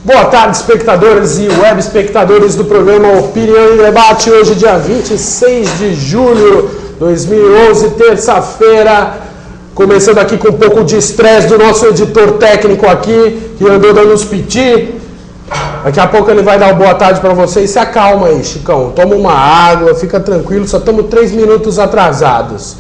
Boa tarde, espectadores e web espectadores do programa Opinião e Debate. Hoje, dia 26 de julho de 2011, terça-feira. Começando aqui com um pouco de estresse do nosso editor técnico aqui, que andou dando uns piti. Daqui a pouco ele vai dar uma boa tarde para vocês. Se acalma aí, Chicão. Toma uma água, fica tranquilo. Só estamos 3 minutos atrasados.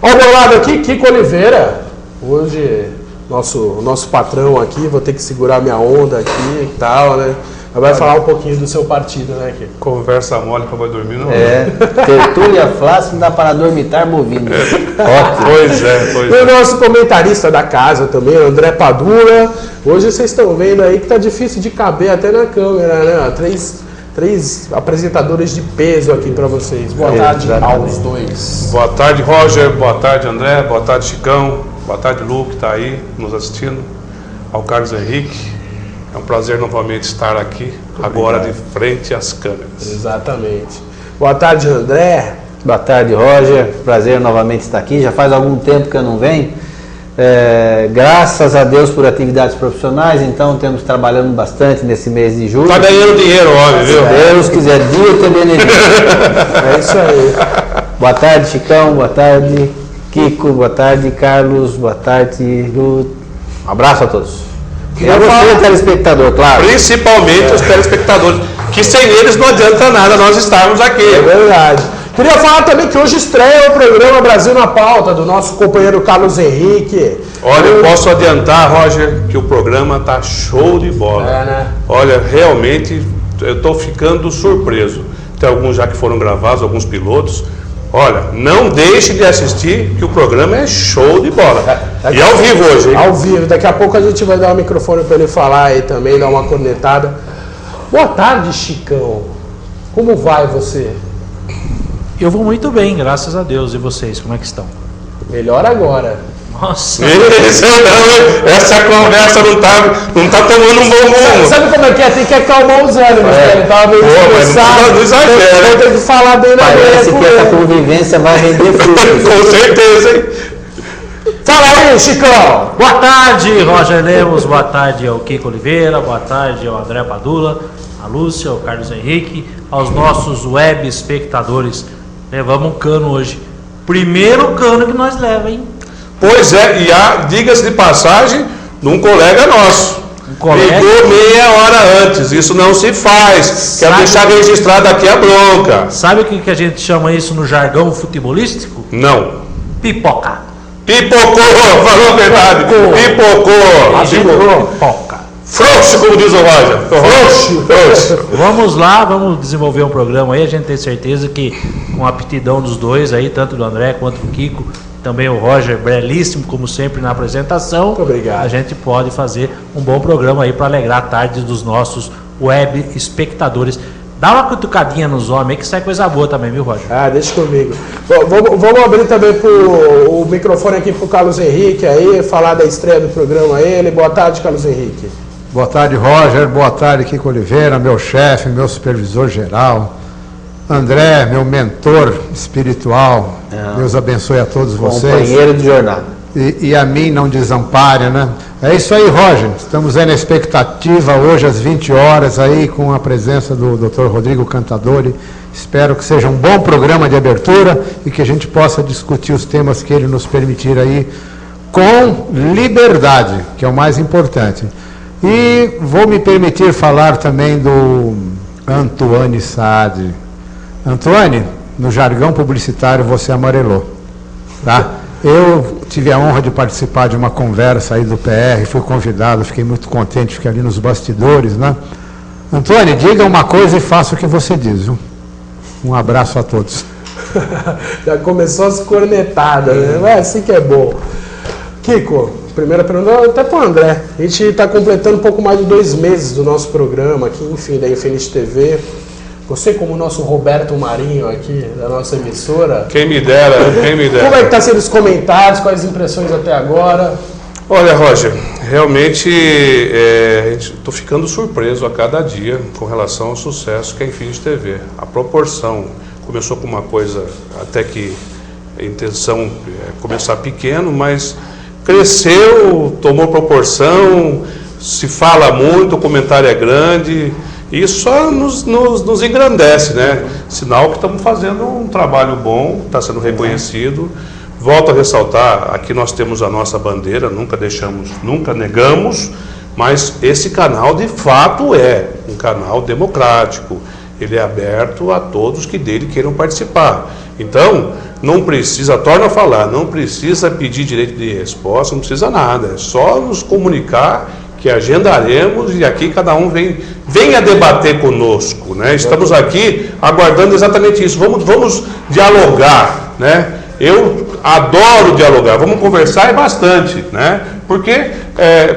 Ao meu lado aqui, Kiko Oliveira. Hoje... Nosso patrão aqui, vou ter que segurar minha onda aqui e tal, né? Vai falar um pouquinho do seu partido, né, Kiko? Conversa mole para vai dormir, não? Tertúlia flácida dá para dormitar bovino. Pois é. E o nosso comentarista da casa também, André Padula. Hoje vocês estão vendo aí que tá difícil de caber até na câmera, né? Três apresentadores de peso aqui para vocês. Boa tarde aos dois. Boa tarde, Roger. Boa tarde, André. Boa tarde, Chicão. Boa tarde, Lu, que está aí nos assistindo. Ao Carlos Henrique. É um prazer novamente estar aqui, agora de frente às câmeras. Exatamente. Boa tarde, André. Boa tarde, Roger. Prazer novamente estar aqui. Já faz algum tempo que eu não venho. Graças a Deus por atividades profissionais, então temos trabalhando bastante nesse mês de julho. Está ganhando dinheiro, homem, viu? Se Deus quiser, dia também energia. É isso aí. Boa tarde, Chicão. Boa tarde, Kiko. Boa tarde, Carlos. Boa tarde, Lu. Um abraço a todos. E a você, telespectador, claro. Principalmente os telespectadores, que sem eles não adianta nada nós estarmos aqui. É verdade. Queria falar também que hoje estreia o programa Brasil na Pauta, do nosso companheiro Carlos Henrique. Olha, eu posso adiantar, Roger, que o programa tá show de bola. Né? Olha, realmente, eu estou ficando surpreso. Tem alguns já que foram gravados, alguns pilotos. Olha, não deixe de assistir, que o programa é show de bola. E ao vivo hoje, hein? Ao vivo. Daqui a pouco a gente vai dar o microfone para ele falar aí também, dar uma cornetada. Boa tarde, Chicão. Como vai você? Eu vou muito bem, graças a Deus. E vocês, como é que estão? Melhor agora. Nossa! Essa conversa não tá tomando um bom rumo. Sabe como é que é? Tem que acalmar os ânimos, né? Ele tava meio estressado. Não exagera. Então tem que falar bem na Parece que essa convivência vai render frutos. Com certeza, hein? Fala aí, Chicão! Boa tarde, Roger Lemos. Boa tarde ao Kiko Oliveira. Boa tarde ao André Padula, a Lúcia, ao Carlos Henrique, aos nossos web espectadores. Levamos um cano hoje. Primeiro cano que nós leva, hein? Pois é, e diga-se de passagem, num colega nosso. Colega? Ligou meia hora antes, isso não se faz. Quero deixar registrado aqui a bronca. Sabe o que a gente chama isso no jargão futebolístico? Não. Pipoca. Pipocou, falou a verdade. Pipocou. Pipoca. Frouxo, como diz o Roger. Frouxo. Vamos lá, vamos desenvolver um programa aí. A gente tem certeza que com a aptidão dos dois aí, tanto do André quanto do Kiko, também o Roger, belíssimo como sempre na apresentação. Muito obrigado. A gente pode fazer um bom programa aí para alegrar a tarde dos nossos web espectadores. Dá uma cutucadinha nos homens aí que sai coisa boa também, viu, Roger? Deixa comigo. Vamos abrir também o microfone aqui pro Carlos Henrique aí, falar da estreia do programa ele. Boa tarde, Carlos Henrique. Boa tarde, Roger. Boa tarde, Kiko Oliveira, meu chefe, meu supervisor geral. André, meu mentor espiritual. Deus abençoe a todos vocês. Companheiro de jornada. E a mim não desampare, né? É isso aí, Roger. Estamos aí na expectativa hoje às 20 horas aí com a presença do Dr. Rodrigo Cantadori. Espero que seja um bom programa de abertura e que a gente possa discutir os temas que ele nos permitir aí com liberdade, que é o mais importante. E vou me permitir falar também do Antoine Saad. Antoine, no jargão publicitário você amarelou, tá? Eu tive a honra de participar de uma conversa aí do PR, fui convidado, fiquei muito contente, fiquei ali nos bastidores, né? Antônio, diga uma coisa e faça o que você diz, viu? Um abraço a todos. Já começou as cornetadas, né? Assim que é bom. Kiko, primeira pergunta até para o André. A gente está completando um pouco mais de 2 meses do nosso programa aqui, enfim, da Infinity TV. Você como o nosso Roberto Marinho aqui, da nossa emissora. Quem me dera. Como é que está sendo os comentários, quais as impressões até agora? Olha, Roger, realmente estou ficando surpreso a cada dia com relação ao sucesso que é a Infinity TV. A proporção começou com uma coisa até que a intenção é começar pequeno, mas cresceu, tomou proporção, se fala muito, o comentário é grande, e isso só nos engrandece, né? Sinal que estamos fazendo um trabalho bom, está sendo reconhecido. Volto a ressaltar, aqui nós temos a nossa bandeira, nunca negamos, mas esse canal de fato é um canal democrático, ele é aberto a todos que dele queiram participar. Então, não precisa, torno a falar, não precisa pedir direito de resposta, não precisa nada, é só nos comunicar que agendaremos e aqui cada um venha debater conosco, né? Estamos aqui aguardando exatamente isso, vamos dialogar, né? Eu adoro dialogar, vamos conversar bastante, né? Porque,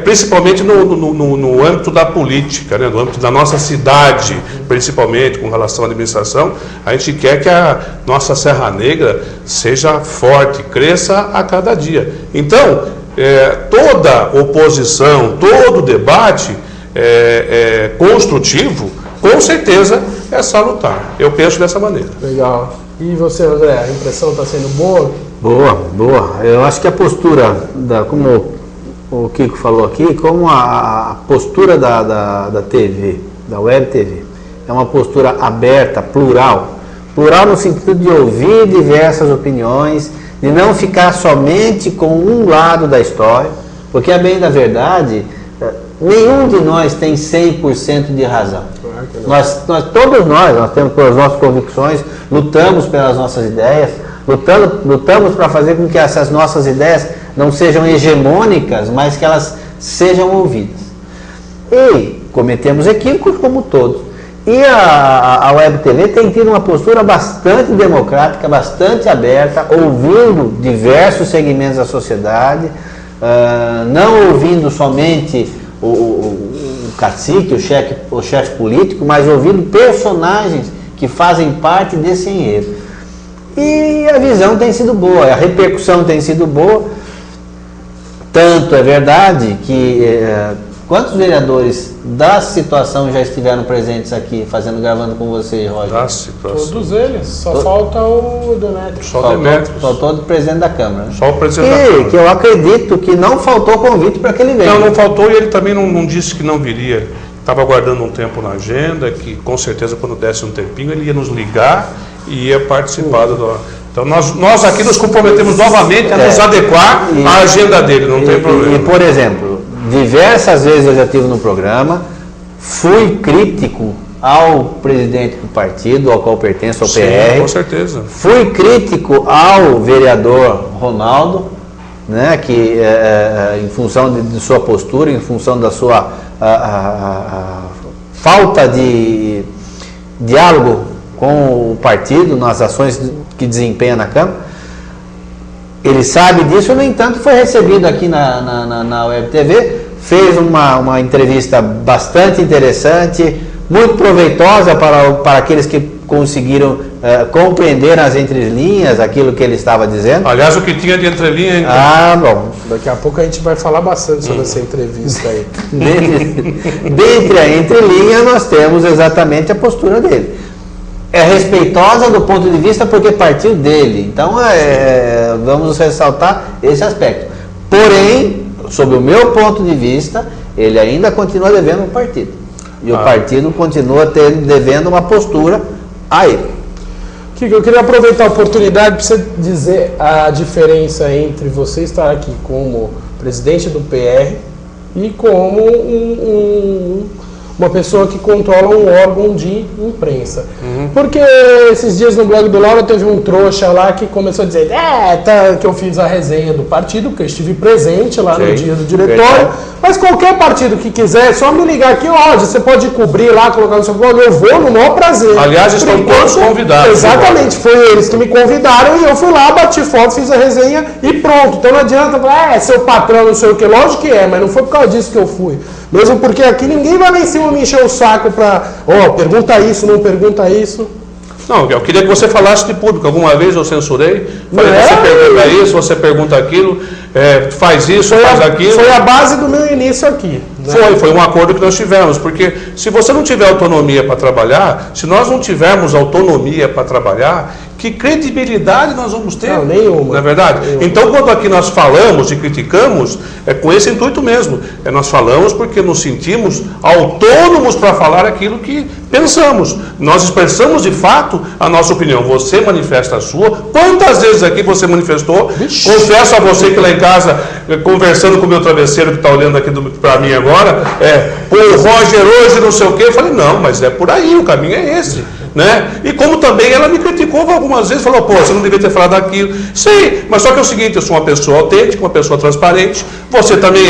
principalmente no âmbito da política, né? No âmbito da nossa cidade, principalmente com relação à administração, a gente quer que a nossa Serra Negra seja forte, cresça a cada dia. Então, toda oposição, todo debate construtivo, com certeza é salutar. Eu penso dessa maneira. Legal. E você, André, a impressão está sendo boa? Boa. Eu acho que a postura, como o Kiko falou aqui, como a postura da TV, da Web TV, é uma postura aberta, plural no sentido de ouvir diversas opiniões, de não ficar somente com um lado da história, porque a bem da verdade, nenhum de nós tem 100% de razão. Todos nós temos as nossas convicções, lutamos pelas nossas ideias, lutamos para fazer com que essas nossas ideias não sejam hegemônicas, mas que elas sejam ouvidas. E cometemos equívocos como todos. E a Web TV tem tido uma postura bastante democrática, bastante aberta, ouvindo diversos segmentos da sociedade, não ouvindo somente o cacique, o chefe político, mas ouvindo personagens que fazem parte desse enredo. E a visão tem sido boa, a repercussão tem sido boa. Tanto é verdade que quantos vereadores da situação já estiveram presentes aqui, gravando com você, Roger? Da situação. Todos eles, só falta o Demetrio. Faltou o presidente da Câmara. Só o presidente da Câmara. Que eu acredito que não faltou convite para que ele venha. Não faltou, e ele também não disse que não viria. Estava aguardando um tempo na agenda, que com certeza quando desse um tempinho ele ia nos ligar e ia participar do... Então nós aqui nos comprometemos novamente a nos adequar à agenda dele, não tem problema. E, por exemplo, diversas vezes eu já estive no programa, fui crítico ao presidente do partido, ao qual pertenço, ao PR. Com certeza. Fui crítico ao vereador Ronaldo, né, que em função de sua postura, em função da sua falta de diálogo com o partido nas ações que desempenha na Câmara. Ele sabe disso, no entanto, foi recebido aqui na Web TV, fez uma entrevista bastante interessante, muito proveitosa para aqueles que conseguiram compreender nas entrelinhas aquilo que ele estava dizendo. Aliás, o que tinha de entrelinha... Bom. Daqui a pouco a gente vai falar bastante sobre essa entrevista aí. Dentre a entrelinha, nós temos exatamente a postura dele. É respeitosa do ponto de vista porque partiu dele. Então, vamos ressaltar esse aspecto. Porém, sob o meu ponto de vista, ele ainda continua devendo um partido. E o partido continua devendo uma postura a ele. Kiko, eu queria aproveitar a oportunidade para você dizer a diferença entre você estar aqui como presidente do PR e como uma pessoa que controla um órgão de imprensa. Porque esses dias no blog do Laura teve um trouxa lá que começou a dizer que eu fiz a resenha do partido, porque eu estive presente lá no dia do diretório, mas qualquer partido que quiser, é só me ligar aqui, você pode cobrir lá, colocar no seu blog, eu vou no maior prazer. Aliás, estão todos convidados. Exatamente, foi eles que me convidaram e eu fui lá, bati foto, fiz a resenha e pronto. Então não adianta falar, seu patrão, não sei o que, lógico que é, mas não foi por causa disso que eu fui. Mesmo porque aqui ninguém vai lá em cima me encher o saco para, pergunta isso, não pergunta isso. Não, eu queria que você falasse de público. Alguma vez eu censurei? Falei, você pergunta isso, você pergunta aquilo, faz isso, faz aquilo. Foi a base do meu início aqui. Né? Foi um acordo que nós tivemos, porque se você não tiver autonomia para trabalhar, se nós não tivermos autonomia para trabalhar, Que credibilidade nós vamos ter? Não, nenhuma. Não é verdade? Nenhuma. Então, quando aqui nós falamos e criticamos, é com esse intuito mesmo. Nós falamos porque nos sentimos autônomos para falar aquilo que pensamos. Nós expressamos de fato a nossa opinião. Você manifesta a sua. Quantas vezes aqui você manifestou? Vixe. Confesso a você que lá em casa, conversando com o meu travesseiro que está olhando aqui para mim agora, pô, o Roger hoje não sei o quê. Eu falei, não, mas é por aí, o caminho é esse. Né? E como também ela me criticou algumas vezes, falou, pô, você não devia ter falado aquilo. Sim, mas só que é o seguinte, eu sou uma pessoa autêntica, uma pessoa transparente, você também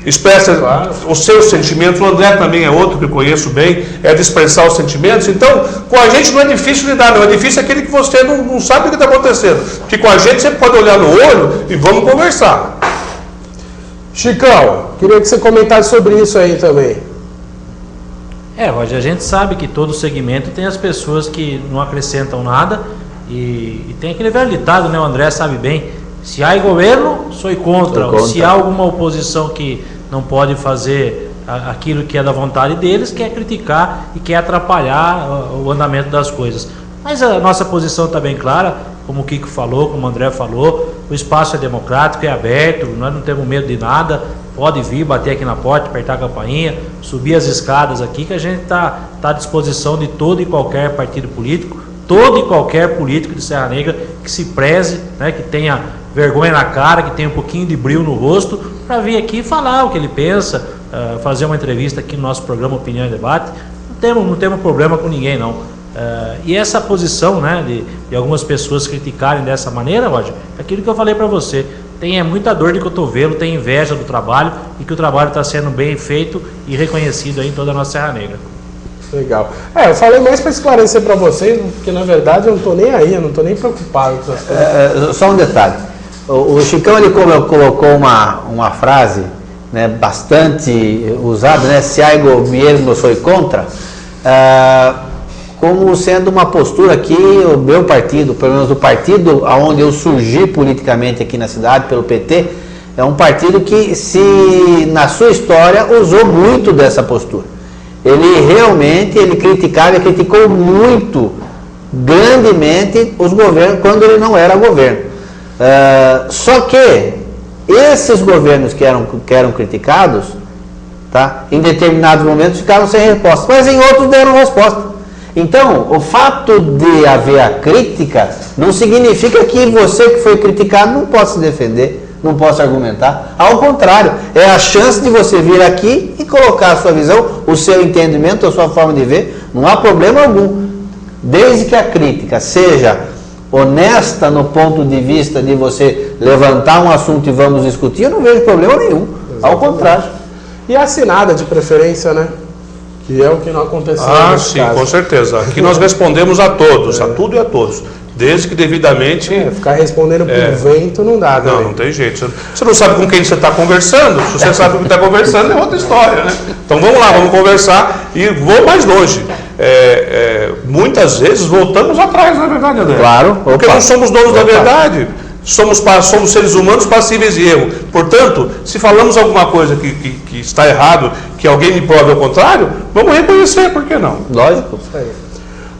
expressa os seus sentimentos, o André também é outro que eu conheço bem, é de expressar os sentimentos. Então, com a gente não é difícil lidar, não, é difícil aquele que você não sabe o que está acontecendo. Porque com a gente você pode olhar no olho e vamos conversar. Chicão, queria que você comentasse sobre isso aí também. Roger, a gente sabe que todo segmento tem as pessoas que não acrescentam nada e tem aquele velho ditado, né? O André sabe bem, se há governo, sou contra. Se há alguma oposição que não pode fazer aquilo que é da vontade deles, quer criticar e quer atrapalhar o andamento das coisas. Mas a nossa posição está bem clara, como o Kiko falou, como o André falou, o espaço é democrático, é aberto, nós não temos medo de nada, pode vir, bater aqui na porta, apertar a campainha, subir as escadas aqui, que a gente está à disposição de todo e qualquer partido político, todo e qualquer político de Serra Negra que se preze, né, que tenha vergonha na cara, que tenha um pouquinho de brilho no rosto, para vir aqui falar o que ele pensa, fazer uma entrevista aqui no nosso programa Opinião e Debate. Não temos problema com ninguém, não. E essa posição, né, de algumas pessoas criticarem dessa maneira, Roger, é aquilo que eu falei para você, tem muita dor de cotovelo, tem inveja do trabalho e que o trabalho está sendo bem feito e reconhecido aí em toda a nossa Serra Negra. Legal. Eu falei mais para esclarecer para vocês, porque na verdade eu não estou nem aí, eu não estou nem preocupado com essas coisas. Só um detalhe, o Chicão ele colocou uma frase, né, bastante usada, né, se algo mesmo sou contra, como sendo uma postura que o meu partido, pelo menos o partido onde eu surgi politicamente aqui na cidade, pelo PT, é um partido que, na sua história, usou muito dessa postura. Ele criticou muito, grandemente, os governos quando ele não era governo. Só que esses governos que eram criticados, tá, em determinados momentos ficaram sem resposta, mas em outros deram resposta. Então, o fato de haver a crítica não significa que você que foi criticado não possa se defender, não possa argumentar. Ao contrário, é a chance de você vir aqui e colocar a sua visão, o seu entendimento, a sua forma de ver. Não há problema algum. Desde que a crítica seja honesta no ponto de vista de você levantar um assunto e vamos discutir, eu não vejo problema nenhum. Ao contrário. E assinada de preferência, né? Que é o que não aconteceu. Sim, caso. Com certeza. Aqui nós respondemos a todos, a tudo e a todos. Desde que devidamente... ficar respondendo por vento não dá, né? Não tem jeito. Você não sabe com quem você está conversando. Se você sabe com quem está conversando, é outra história, né? Então vamos lá, vamos conversar e vou mais longe. Muitas vezes voltamos atrás, na verdade, André. Claro. Porque não somos donos da verdade. Somos seres humanos passíveis de erro. Portanto, se falamos alguma coisa que está errado, que alguém me prove ao contrário, vamos reconhecer, por que não? Lógico. Isso aí.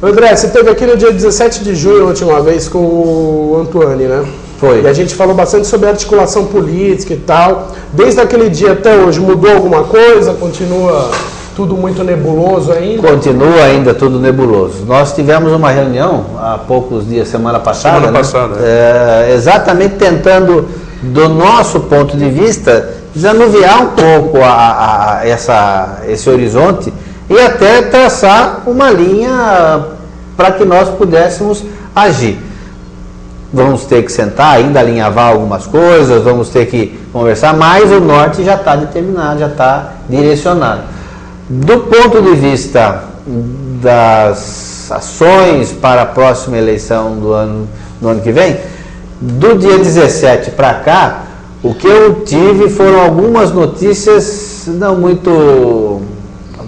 André, você esteve aqui no dia 17 de junho, a última vez, com o Antoine, né? Foi. E a gente falou bastante sobre articulação política e tal. Desde aquele dia até hoje, mudou alguma coisa? Continua tudo muito nebuloso ainda? Continua ainda tudo nebuloso. Nós tivemos uma reunião há poucos dias, semana passada. Exatamente tentando, do nosso ponto de vista, desanuviar um pouco esse horizonte e até traçar uma linha para que nós pudéssemos agir. Vamos ter que sentar, ainda alinhavar algumas coisas, vamos ter que conversar, mas o norte já está determinado, já está direcionado. Do ponto de vista das ações para a próxima eleição do ano que vem, do dia 17 para cá, o que eu tive foram algumas notícias não muito,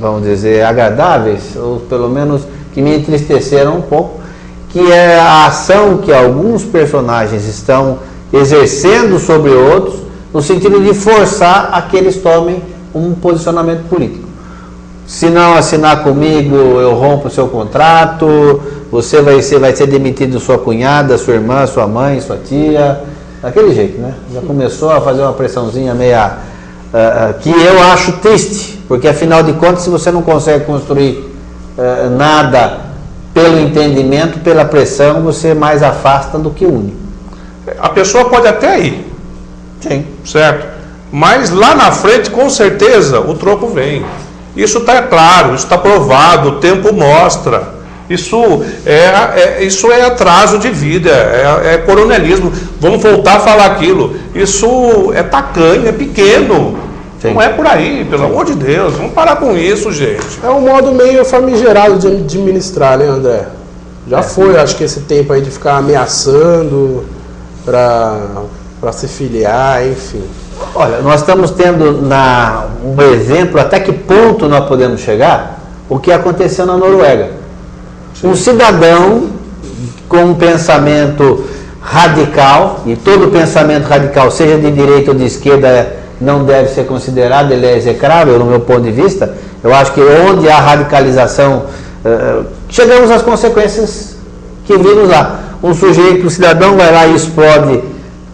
vamos dizer, agradáveis, ou pelo menos que me entristeceram um pouco, que é a ação que alguns personagens estão exercendo sobre outros, no sentido de forçar a que eles tomem um posicionamento político. se não assinar comigo, eu rompo o seu contrato, você vai ser demitido sua cunhada, sua irmã, sua mãe, sua tia, daquele jeito, né? Já começou a fazer uma pressãozinha meia, que eu acho triste, porque afinal de contas, se você não consegue construir nada pelo entendimento, pela pressão, você mais afasta do que une. A pessoa pode até ir, Sim. certo? Mas lá na frente, com certeza, o troco vem. Isso está claro, isso está provado, o tempo mostra. Isso é atraso de vida, é coronelismo. Vamos voltar a falar aquilo. Isso é tacanho, é pequeno. Sim. Não é por aí, pelo amor de Deus. Vamos parar com isso, gente. É um modo meio famigerado de administrar, né, André? Já foi, acho que esse tempo aí de ficar ameaçando para se filiar, enfim. Olha, nós estamos tendo um exemplo, até que ponto nós podemos chegar, o que aconteceu na Noruega. Um cidadão com um pensamento radical, e todo pensamento radical, seja de direita ou de esquerda, não deve ser considerado, ele é execrável, no meu ponto de vista. Eu acho que onde há radicalização, chegamos às consequências que vimos lá. Um cidadão vai lá e explode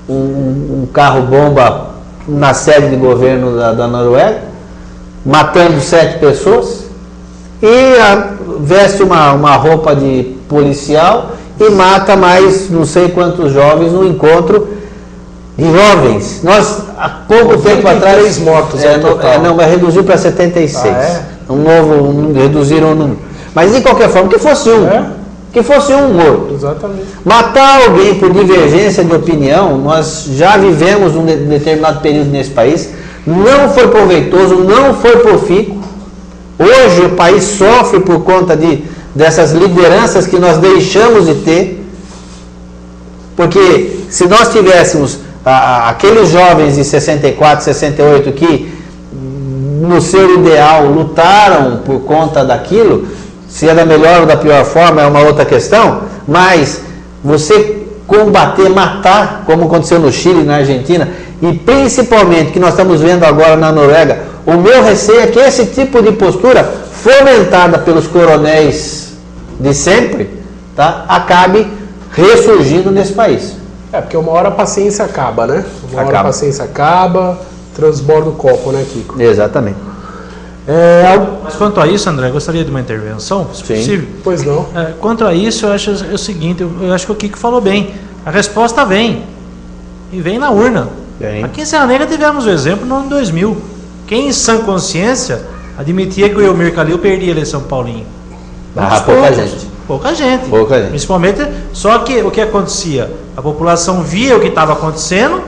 um carro-bomba na sede de governo da Noruega, matando 7 pessoas, e veste uma roupa de policial e mata mais não sei quantos jovens no encontro de jovens. Nós, há pouco tempo atrás... mortos mas reduziu para 76. Reduziram o número. Mas, de qualquer forma, que fosse um morto. Exatamente. Matar alguém por divergência de opinião, nós já vivemos um determinado período nesse país, não foi proveitoso, não foi profícuo. Hoje o país sofre por conta dessas lideranças que nós deixamos de ter, porque se nós tivéssemos aqueles jovens de 64, 68 que no seu ideal lutaram por conta daquilo, se é da melhor ou da pior forma é uma outra questão, mas você combater, matar, como aconteceu no Chile, na Argentina, e principalmente que nós estamos vendo agora na Noruega, o meu receio é que esse tipo de postura, fomentada pelos coronéis de sempre, tá, acabe ressurgindo nesse país. Porque uma hora a paciência acaba, né? Hora a paciência acaba, transborda o copo, né, Kiko? Exatamente. Mas quanto a isso, André, eu gostaria de uma intervenção, se possível. Pois não. Quanto a isso, eu acho o seguinte, eu acho que o Kiko falou bem. A resposta vem. E vem na urna. Bem. Aqui em Serra Negra tivemos o exemplo no ano 2000. Quem em sã consciência admitia que o Elmir Calil perdia a eleição Paulinho? Pouca gente. Principalmente, só que o que acontecia? A população via o que estava acontecendo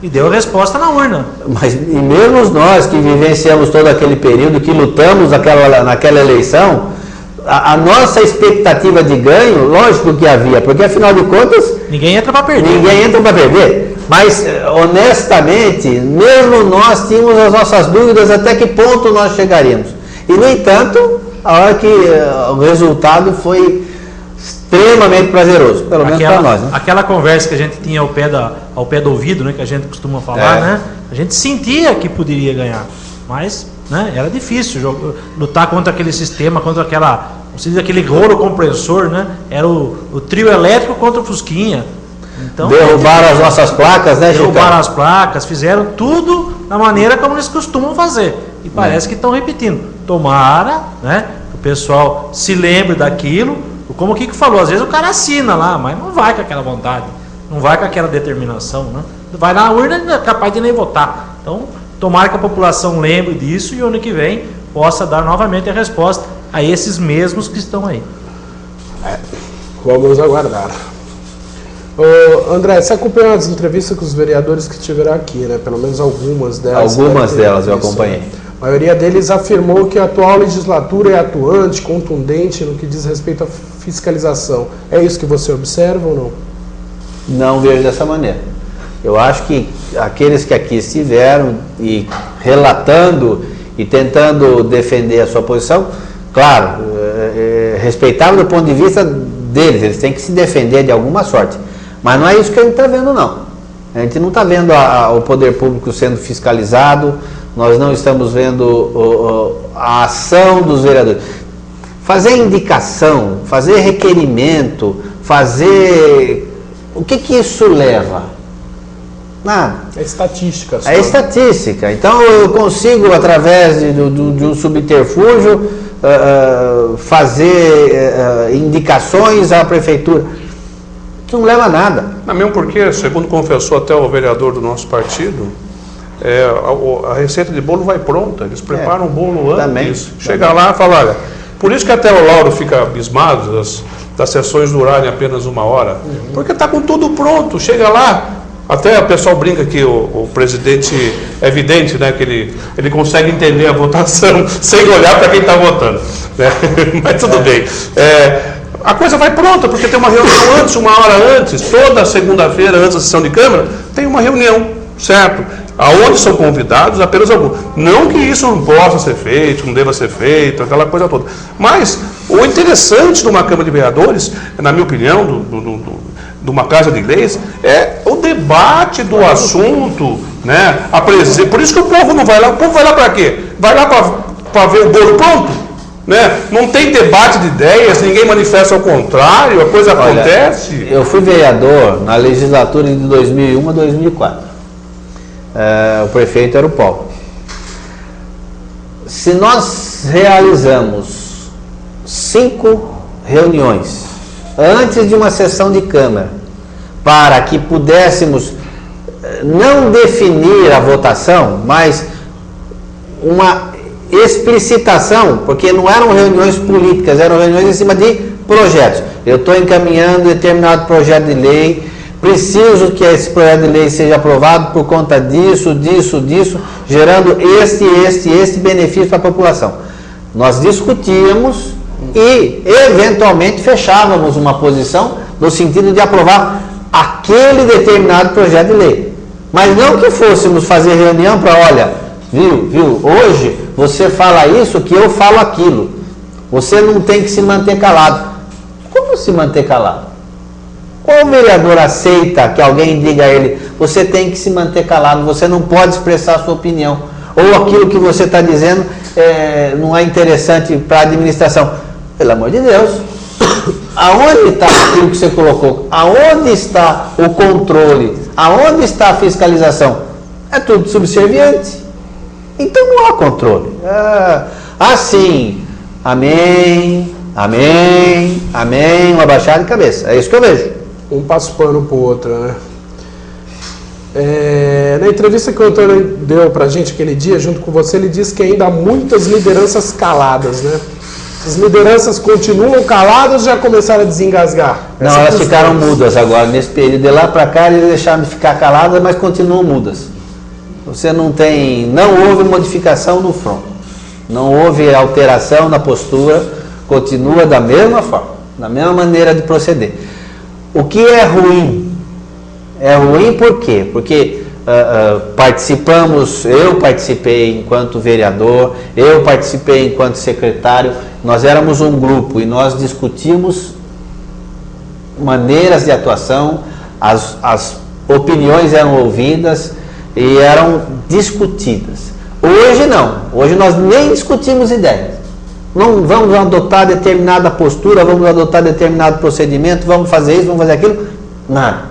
e deu a resposta na urna. Mas e mesmo nós que vivenciamos todo aquele período, que lutamos naquela eleição, a nossa expectativa de ganho, lógico que havia, porque afinal de contas... Ninguém entra para perder. Mas, honestamente, mesmo nós tínhamos as nossas dúvidas até que ponto nós chegaríamos. E, no entanto, a hora que o resultado foi extremamente prazeroso, pelo menos para nós. Né? Aquela conversa que a gente tinha ao pé do ouvido, né, que a gente costuma falar, né, a gente sentia que poderia ganhar, mas, né, era difícil lutar contra aquele sistema, contra aquele rolo compressor, né, era o trio elétrico contra o Fusquinha. Então, derrubaram as nossas placas, né, Chico? Derrubaram as placas, fizeram tudo da maneira como eles costumam fazer. E parece que estão repetindo. Tomara, né, que o pessoal se lembre daquilo. Como o Kiko falou, às vezes o cara assina lá, mas não vai com aquela vontade, não vai com aquela determinação, né? Vai na urna e é capaz de nem votar. Então, tomara que a população lembre disso e ano que vem possa dar novamente a resposta a esses mesmos que estão aí. Vamos aguardar. André, você acompanhou as entrevistas com os vereadores que tiveram aqui, né? Pelo menos algumas delas. Algumas delas eu acompanhei. A maioria deles afirmou que a atual legislatura é atuante, contundente no que diz respeito à fiscalização. É isso que você observa ou não? Não vejo dessa maneira. Eu acho que aqueles que aqui estiveram e relatando e tentando defender a sua posição, claro, respeitável do ponto de vista deles, eles têm que se defender de alguma sorte. Mas não é isso que a gente está vendo, não. A gente não está vendo o poder público sendo fiscalizado, nós não estamos vendo a ação dos vereadores. Fazer indicação, fazer requerimento, o que isso leva? Nada. É estatística. Só. É estatística. Então eu consigo, através de um subterfúgio, fazer indicações à prefeitura. Isso não leva a nada. Não, mesmo porque, segundo confessou até o vereador do nosso partido, a receita de bolo vai pronta. Eles preparam o bolo antes. Também. Chega lá e fala, olha, por isso que até o Lauro fica abismado das sessões durarem apenas 1 hora. Porque está com tudo pronto. Chega lá, até o pessoal brinca que o presidente é evidente, né, que ele consegue entender a votação sem olhar para quem está votando. Né? Mas tudo bem. A coisa vai pronta, porque tem uma reunião antes, 1 hora antes, toda segunda-feira, antes da sessão de Câmara, tem uma reunião, certo? Aonde são convidados apenas alguns. Não que isso não possa ser feito, não deva ser feito, aquela coisa toda. Mas o interessante de uma Câmara de Vereadores, na minha opinião, de uma Casa de Leis, é o debate do assunto, né? Por isso que o povo não vai lá. O povo vai lá para quê? Vai lá para ver o bolo pronto? Né? Não tem debate de ideias, ninguém manifesta ao contrário, a coisa acontece. Eu fui vereador na legislatura de 2001 a 2004. O prefeito era o Paulo. Se nós realizamos 5 reuniões antes de uma sessão de Câmara para que pudéssemos não definir a votação, mas uma explicitação, porque não eram reuniões políticas, eram reuniões em cima de projetos. Eu estou encaminhando determinado projeto de lei, preciso que esse projeto de lei seja aprovado por conta disso, gerando este benefício para a população. Nós discutíamos e, eventualmente, fechávamos uma posição no sentido de aprovar aquele determinado projeto de lei. Mas não que fôssemos fazer reunião para, olha, viu, hoje você fala isso que eu falo aquilo. Você não tem que se manter calado. Como se manter calado? Qual vereador aceita que alguém diga a ele, você tem que se manter calado, você não pode expressar a sua opinião, ou aquilo que você está dizendo não é interessante para a administração? Pelo amor de Deus, aonde está aquilo que você colocou? Aonde está o controle? Aonde está a fiscalização? É tudo subserviente. Então não há controle. Assim, amém, uma baixada de cabeça. É isso que eu vejo. Um passa o pano pro outro, né? Na entrevista que o Antônio deu pra gente aquele dia, junto com você, ele disse que ainda há muitas lideranças caladas, né? As lideranças continuam caladas ou já começaram a desengasgar? Não, elas ficaram mudas agora, nesse período. De lá pra cá, eles deixaram de ficar caladas, mas continuam mudas. Você não houve modificação no front, não houve alteração na postura, continua da mesma forma, da mesma maneira de proceder. O que é ruim? É ruim por quê? Porque eu participei enquanto vereador, eu participei enquanto secretário, nós éramos um grupo e nós discutimos maneiras de atuação, as opiniões eram ouvidas e eram discutidas. Hoje não, hoje nós nem discutimos ideias. Não vamos adotar determinada postura, vamos adotar determinado procedimento, vamos fazer isso, vamos fazer aquilo, nada.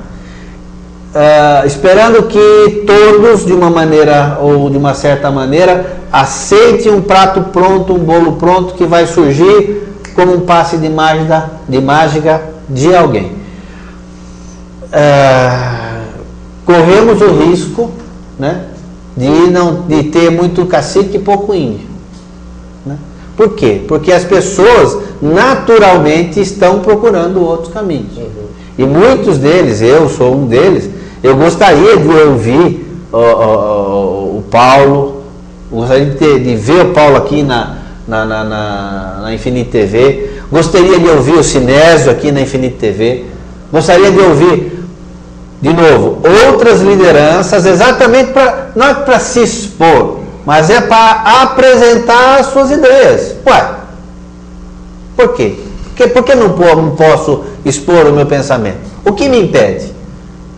Esperando que todos, de uma maneira ou de uma certa maneira, aceitem um prato pronto, um bolo pronto, que vai surgir como um passe de mágica de alguém. Corremos o risco, né, de ter muito cacique e pouco índio. Né? Por quê? Porque as pessoas naturalmente estão procurando outros caminhos. E muitos deles, eu sou um deles, eu gostaria de ouvir o Paulo, gostaria de ver o Paulo aqui na Infinite TV, gostaria de ouvir o Sinésio aqui na Infinite TV, gostaria de ouvir, de novo, outras lideranças, exatamente não é para se expor, mas é para apresentar as suas ideias. Ué, por quê? Por que não posso expor o meu pensamento? O que me impede?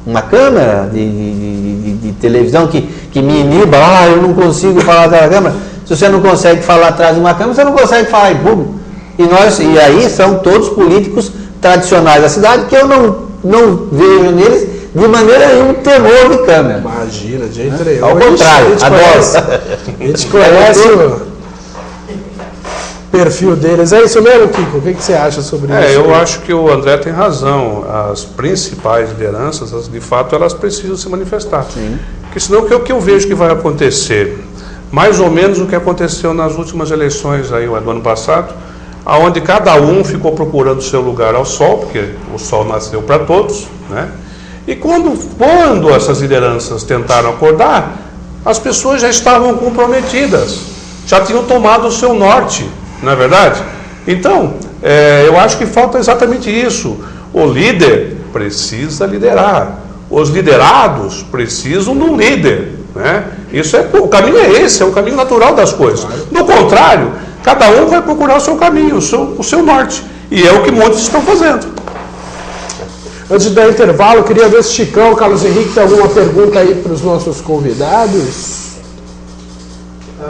Uma câmera de televisão que que me iniba, eu não consigo falar atrás da câmera. Se você não consegue falar atrás de uma câmera, você não consegue falar em público. E aí são todos políticos tradicionais da cidade que eu não vejo neles de maneira nenhuma temor de câmera. Imagina, de jeito nenhum. Ao contrário, adoro. A gente conhece o perfil deles. É isso mesmo, Kiko? O que você acha sobre isso? Eu acho que o André tem razão. As principais lideranças, de fato, elas precisam se manifestar. Sim. Porque senão o que eu vejo que vai acontecer, mais ou menos o que aconteceu nas últimas eleições aí, do ano passado, onde cada um ficou procurando seu lugar ao sol, porque o sol nasceu para todos, né? E quando essas lideranças tentaram acordar, as pessoas já estavam comprometidas, já tinham tomado o seu norte, não é verdade? Então, eu acho que falta exatamente isso. O líder precisa liderar, os liderados precisam de um líder, né? O caminho é esse, é o caminho natural das coisas. Do contrário, cada um vai procurar o seu caminho, o seu norte, e é o que muitos estão fazendo. Antes de dar intervalo, eu queria ver se Chicão, Carlos Henrique, tem alguma pergunta aí para os nossos convidados.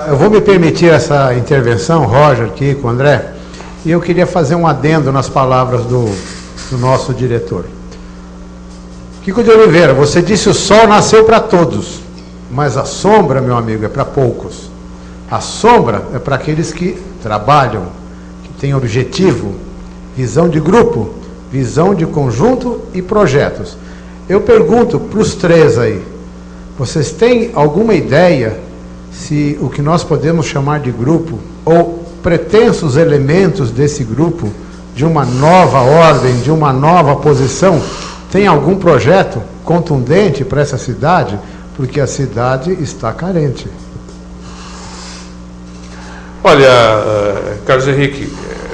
Eu vou me permitir essa intervenção, Roger, Kiko, André, e eu queria fazer um adendo nas palavras do nosso diretor. Kiko de Oliveira, você disse o sol nasceu para todos, mas a sombra, meu amigo, é para poucos. A sombra é para aqueles que trabalham, que têm objetivo, visão de grupo, visão de conjunto e projetos. Eu pergunto para os três aí, vocês têm alguma ideia se o que nós podemos chamar de grupo, ou pretensos elementos desse grupo, de uma nova ordem, de uma nova posição, tem algum projeto contundente para essa cidade? Porque a cidade está carente. Olha, Carlos Henrique,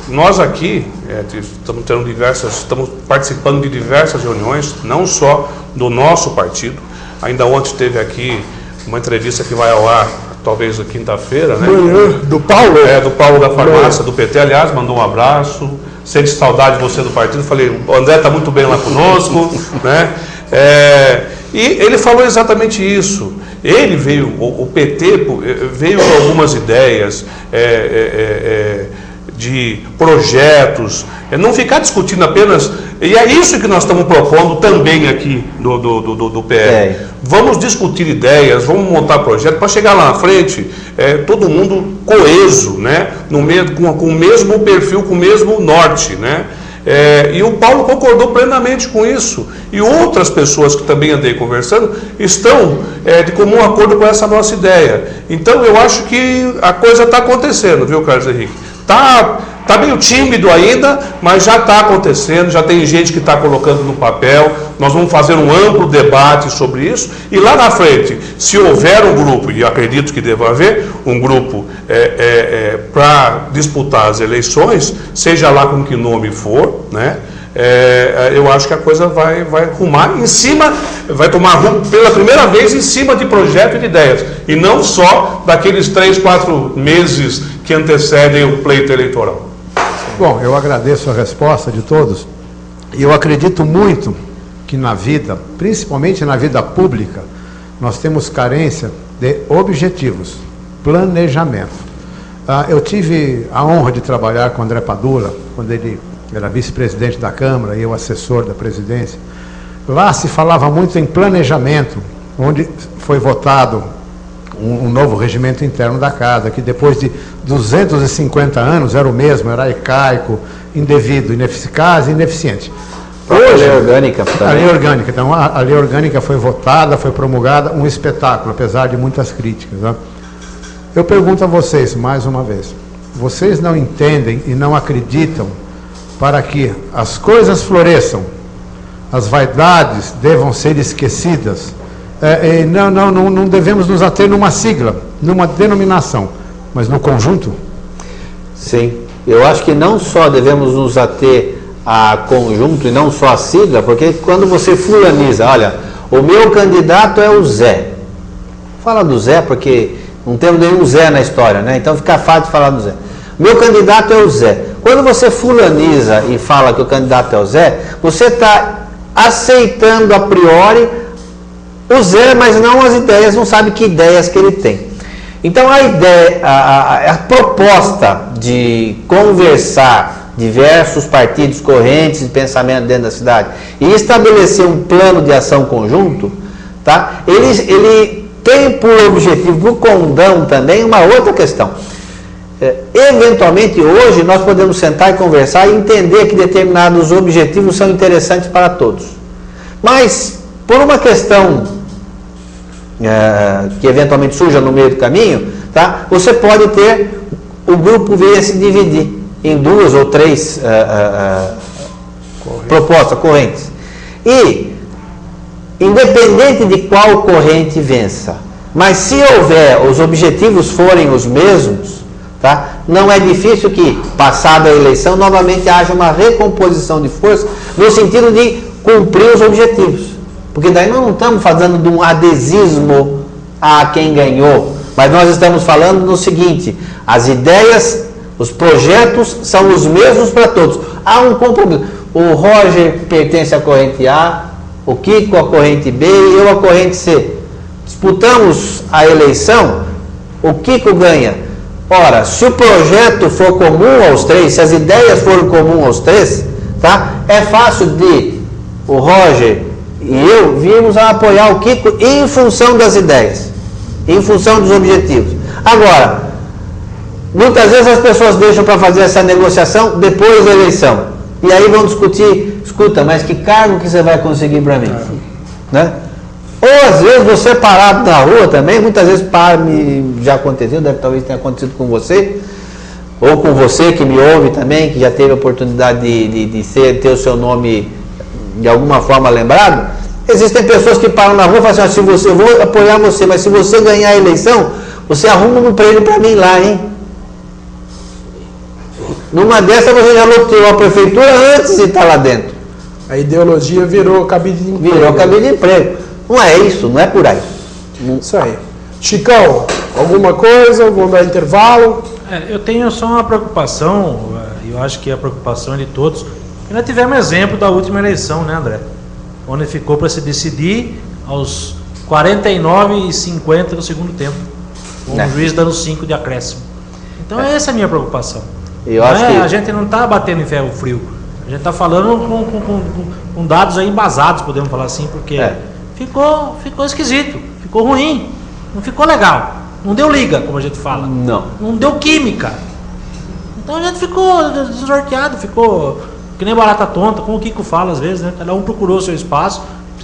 nós aqui estamos participando de diversas reuniões, não só do nosso partido. Ainda ontem teve aqui uma entrevista que vai ao ar, talvez na quinta-feira, né? Do Paulo? Do Paulo da farmácia, do PT, aliás, mandou um abraço. Sente saudade de você do partido. Falei, o André está muito bem lá conosco, né? E ele falou exatamente isso. Ele veio, o PT veio com algumas ideias de projetos, não ficar discutindo apenas, e é isso que nós estamos propondo também aqui do PL. Vamos discutir ideias, vamos montar projetos para chegar lá na frente, todo mundo coeso, né? Com o mesmo perfil, com o mesmo norte, né? E o Paulo concordou plenamente com isso, e outras pessoas que também andei conversando estão de comum acordo com essa nossa ideia. Então eu acho que a coisa está acontecendo, viu, Carlos Henrique? Tá meio tímido ainda, mas já está acontecendo, já tem gente que está colocando no papel. Nós vamos fazer um amplo debate sobre isso, e lá na frente, se houver um grupo, e acredito que deva haver um grupo para disputar as eleições, seja lá com que nome for, né? Eu acho que a coisa vai rumar em cima, vai tomar rumo pela primeira vez em cima de projeto e de ideias, e não só daqueles 3, 4 meses que antecedem o pleito eleitoral. Bom, eu agradeço a resposta de todos, e eu acredito muito que na vida, principalmente na vida pública, nós temos carência de objetivos, planejamento. Eu tive a honra de trabalhar com o André Padula, quando ele era vice-presidente da Câmara e eu assessor da presidência. Lá se falava muito em planejamento, onde foi votado um novo regimento interno da casa, que depois de 250 anos era o mesmo, era arcaico, indevido, ineficaz e ineficiente. Hoje, a lei orgânica também. A lei orgânica. Então, a lei orgânica foi votada, foi promulgada, um espetáculo, apesar de muitas críticas, né? Eu pergunto a vocês, mais uma vez, vocês não entendem e não acreditam para que as coisas floresçam, as vaidades devam ser esquecidas? Não devemos nos ater numa sigla, numa denominação, mas no conjunto? Sim, eu acho que não só devemos nos ater a conjunto e não só a sigla, porque quando você fulaniza, olha, o meu candidato é o Zé. Fala do Zé porque não temos nenhum Zé na história, né? Então fica fácil de falar do Zé. Meu candidato é o Zé. Quando você fulaniza e fala que o candidato é o Zé, você está aceitando a priori o Zé, mas não as ideias, não sabe que ideias que ele tem. Então a ideia, a proposta de conversar diversos partidos, correntes de pensamento dentro da cidade e estabelecer um plano de ação conjunto, tá? Ele tem por objetivo, por condão também, uma outra questão. Eventualmente hoje nós podemos sentar e conversar e entender que determinados objetivos são interessantes para todos. Mas por uma questão que eventualmente surja no meio do caminho, tá? Você pode ter, o grupo vir a se dividir em 2 ou 3 propostas, correntes. E, independente de qual corrente vença, mas se houver, os objetivos forem os mesmos, tá? Não é difícil que, passada a eleição, novamente haja uma recomposição de força no sentido de cumprir os objetivos. Porque daí nós não estamos fazendo de um adesismo a quem ganhou, mas nós estamos falando no seguinte: as ideias, os projetos são os mesmos para todos. Há um compromisso. O Roger pertence à corrente A, o Kiko à corrente B e eu à corrente C. Disputamos a eleição, o Kiko ganha. Ora, se o projeto for comum aos 3, se as ideias forem comuns aos 3, tá? É fácil de o Roger e eu virmos a apoiar o Kiko em função das ideias, em função dos objetivos. Agora, muitas vezes as pessoas deixam para fazer essa negociação depois da eleição. E aí vão discutir, escuta, mas que cargo que você vai conseguir para mim? Né? Ou às vezes você parado na rua também, muitas vezes já aconteceu, talvez tenha acontecido com você, ou com você que me ouve também, que já teve a oportunidade de ter o seu nome de alguma forma lembrado. Existem pessoas que param na rua e falam assim: eu vou apoiar você, mas se você ganhar a eleição, você arruma um emprego para mim lá, hein? Numa dessas você já loteou a prefeitura antes de estar lá dentro. A ideologia virou cabide de emprego. Virou cabide de emprego. Não é isso, não é por aí. Isso aí. Chicão, alguma coisa? Vamos dar intervalo? Eu tenho só uma preocupação, eu acho que a preocupação é de todos. Nós tivemos exemplo da última eleição, né, André? Onde ficou para se decidir aos 49:50 do segundo tempo. Com o juiz dando 5 de acréscimo. Então essa é a minha preocupação. Eu acho que... A gente não está batendo em ferro frio. A gente está falando com dados aí embasados, podemos falar assim, porque ficou esquisito, ficou ruim, não ficou legal. Não deu liga, como a gente fala. Não deu química. Então a gente ficou desorteado, ficou que nem barata tonta, como o Kiko fala às vezes, né? Cada um procurou o seu espaço,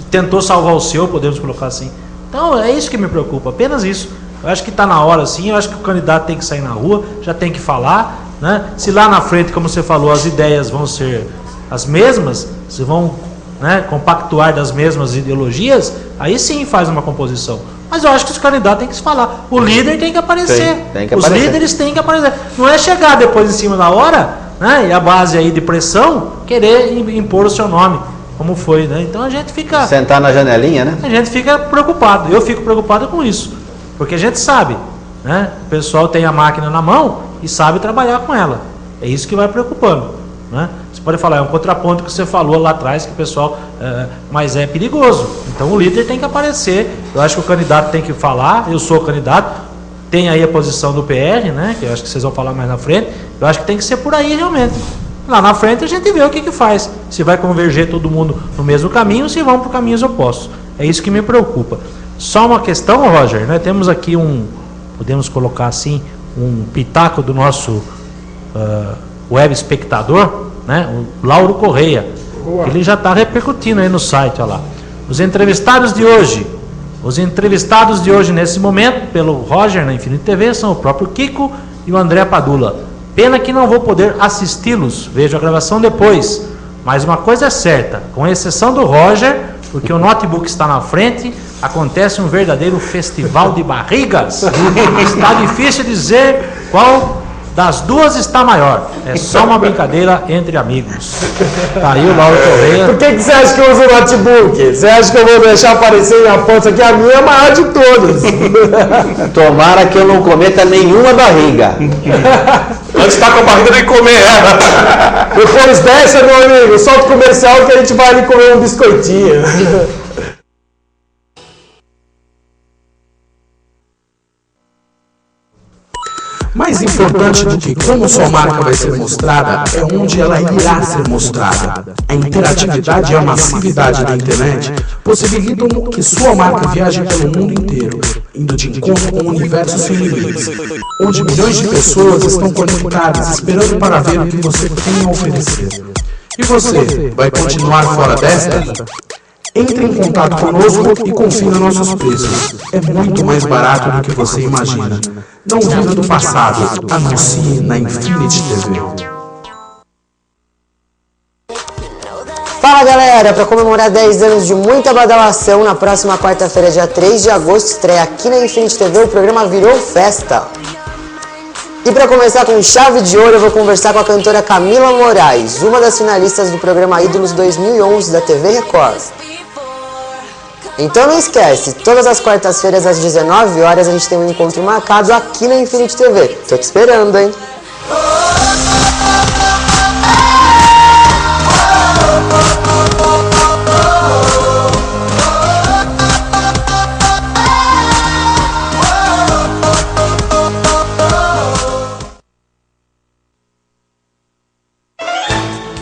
tentou salvar o seu, podemos colocar assim. Então é isso que me preocupa, apenas isso. Eu acho que está na hora sim, eu acho que o candidato tem que sair na rua, já tem que falar, né? Se lá na frente, como você falou, as ideias vão ser as mesmas, se vão, né, compactuar das mesmas ideologias, aí sim faz uma composição. Mas eu acho que os candidatos têm que se falar. O líder tem que aparecer. Os líderes têm que aparecer. Não é chegar depois em cima da hora, né, e a base aí de pressão, querer impor o seu nome, como foi, né? Então a gente fica... Sentar na janelinha, né? A gente fica preocupado. Eu fico preocupado com isso. Porque a gente sabe, né? O pessoal tem a máquina na mão e sabe trabalhar com ela. É isso que vai preocupando, né? Você pode falar, é um contraponto que você falou lá atrás, que o pessoal... mas é perigoso. Então o líder tem que aparecer. Eu acho que o candidato tem que falar. Eu sou o candidato. Tem aí a posição do PR, né? Que eu acho que vocês vão falar mais na frente. Eu acho que tem que ser por aí realmente. Lá na frente a gente vê o que faz. Se vai converger todo mundo no mesmo caminho ou se vão por caminhos opostos. É isso que me preocupa. Só uma questão, Roger, nós temos aqui podemos colocar assim, um pitaco do nosso web espectador, né? O Lauro Correia. Boa. Ele já está repercutindo aí no site, olha lá. Os entrevistados de hoje nesse momento, pelo Roger na Infinity TV, são o próprio Kiko e o André Padula. Pena que não vou poder assisti-los, vejo a gravação depois. Mas uma coisa é certa, com exceção do Roger, porque o notebook está na frente, acontece um verdadeiro festival de barrigas. Está difícil dizer qual das duas está maior. É só uma brincadeira entre amigos. Tá aí o Lauro Correia. Por que você acha que eu uso o notebook? Você acha que eu vou deixar aparecer minha foto aqui? A minha é a maior de todas. Tomara que eu não cometa nenhuma barriga. Antes está com a barriga de comer ela. Depois dessa, meu amigo, solta o comercial que a gente vai ali comer um biscoitinho. Mais importante do que como sua marca vai ser mostrada é onde ela irá ser mostrada. A interatividade e a massividade da internet possibilitam que sua marca viaje pelo mundo inteiro, indo de encontro com universos sem limites, onde milhões de pessoas estão conectadas esperando para ver o que você tem a oferecer. E você, vai continuar fora desta? Entre em contato conosco e confie nos nossos preços. É muito mais barato do que você imagina. Não viva do passado, anuncie na Infinity TV. Fala galera, para comemorar 10 anos de muita badalação, na próxima quarta-feira, dia 3 de agosto, estreia aqui na Infinity TV o programa Virou Festa. E para começar com chave de ouro, eu vou conversar com a cantora Camila Moraes, uma das finalistas do programa Ídolos 2011 da TV Record. Então não esquece, todas as quartas-feiras às 19 horas a gente tem um encontro marcado aqui na Infinity TV. Tô te esperando, hein?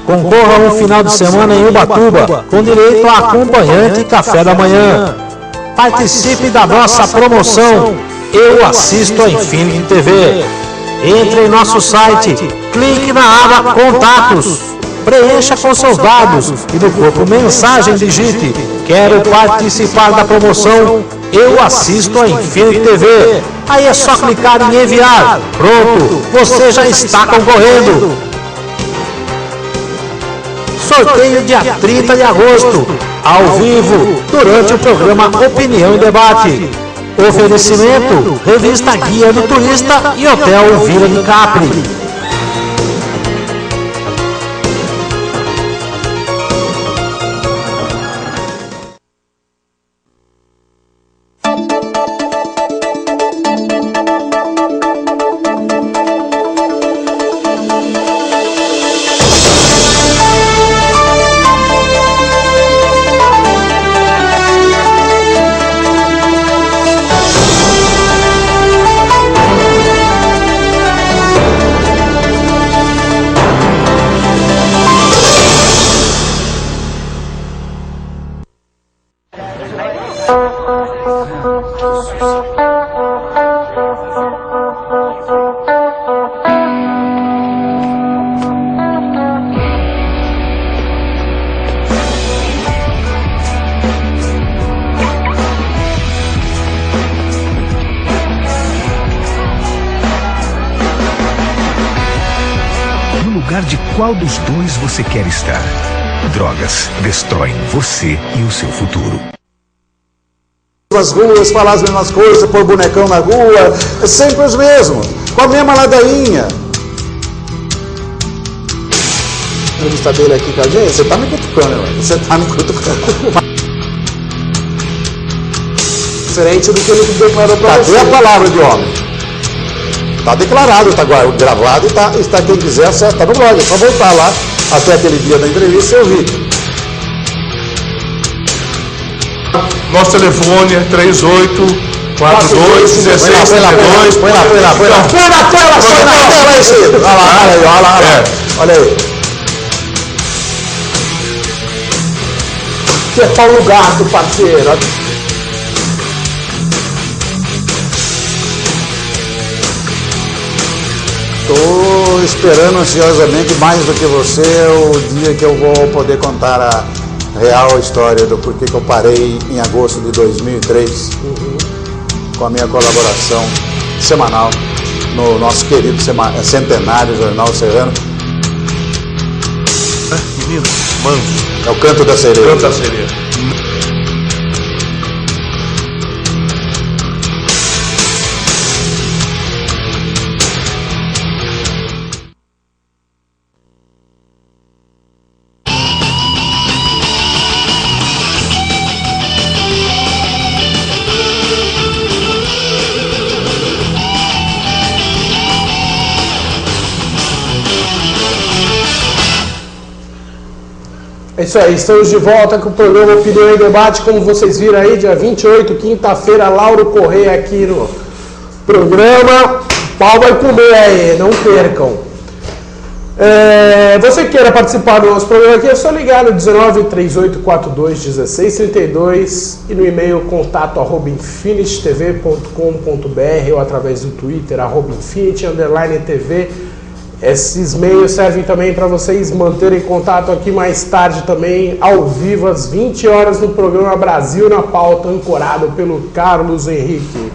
Concorra a um final de semana em Ubatuba, com direito a acompanhante e café da manhã. Participe da nossa promoção Eu Assisto a Infinity TV. Entre em nosso site, clique na aba Contatos, preencha com seus dados e no corpo Mensagem digite: quero participar da promoção Eu Assisto a Infinity TV. Aí é só clicar em enviar. Pronto, você já está concorrendo. Sorteio dia 30 de agosto, ao vivo, durante o programa Opinião e Debate. Oferecimento, revista Guia do Turista e Hotel Vila de Capri. De qual dos dois você quer estar? Drogas destroem você e o seu futuro. As ruas, falar as mesmas coisas, pôr bonecão na rua, é sempre os mesmos, com a mesma ladainha. A entrevista dele aqui com a gente, você tá me cutucando, você tá me cutucando. Diferente do que ele declarou pra você. Cadê a palavra de homem? Está declarado, está gravado e está quem quiser acessa, está no blog, é só voltar lá até aquele dia da entrevista e ouvir. Nosso telefone é 3842-1632. Põe na tela, aí, Ciro. Olha lá. Olha aí. Que é Paulo Gato, parceiro. Estou esperando ansiosamente, mais do que você, o dia que eu vou poder contar a real história do porquê que eu parei em agosto de 2003 com a minha colaboração semanal no nosso querido centenário Jornal Serrano. Menino, manso. É o Canto da Sereia. Canto da Sereia. É isso aí, estamos de volta com o programa Opinião e Debate, como vocês viram aí, dia 28, quinta-feira, Lauro Correia aqui no programa. pau vai comer aí, não percam. Você queira participar do nosso programa aqui, é só ligar no 1938421632 e no e-mail contato@infinititv.com.br ou através do Twitter, @infinity_tv. Esses meios servem também para vocês manterem contato aqui mais tarde também, ao vivo, às 20 horas, no programa Brasil na Pauta, ancorado pelo Carlos Henrique.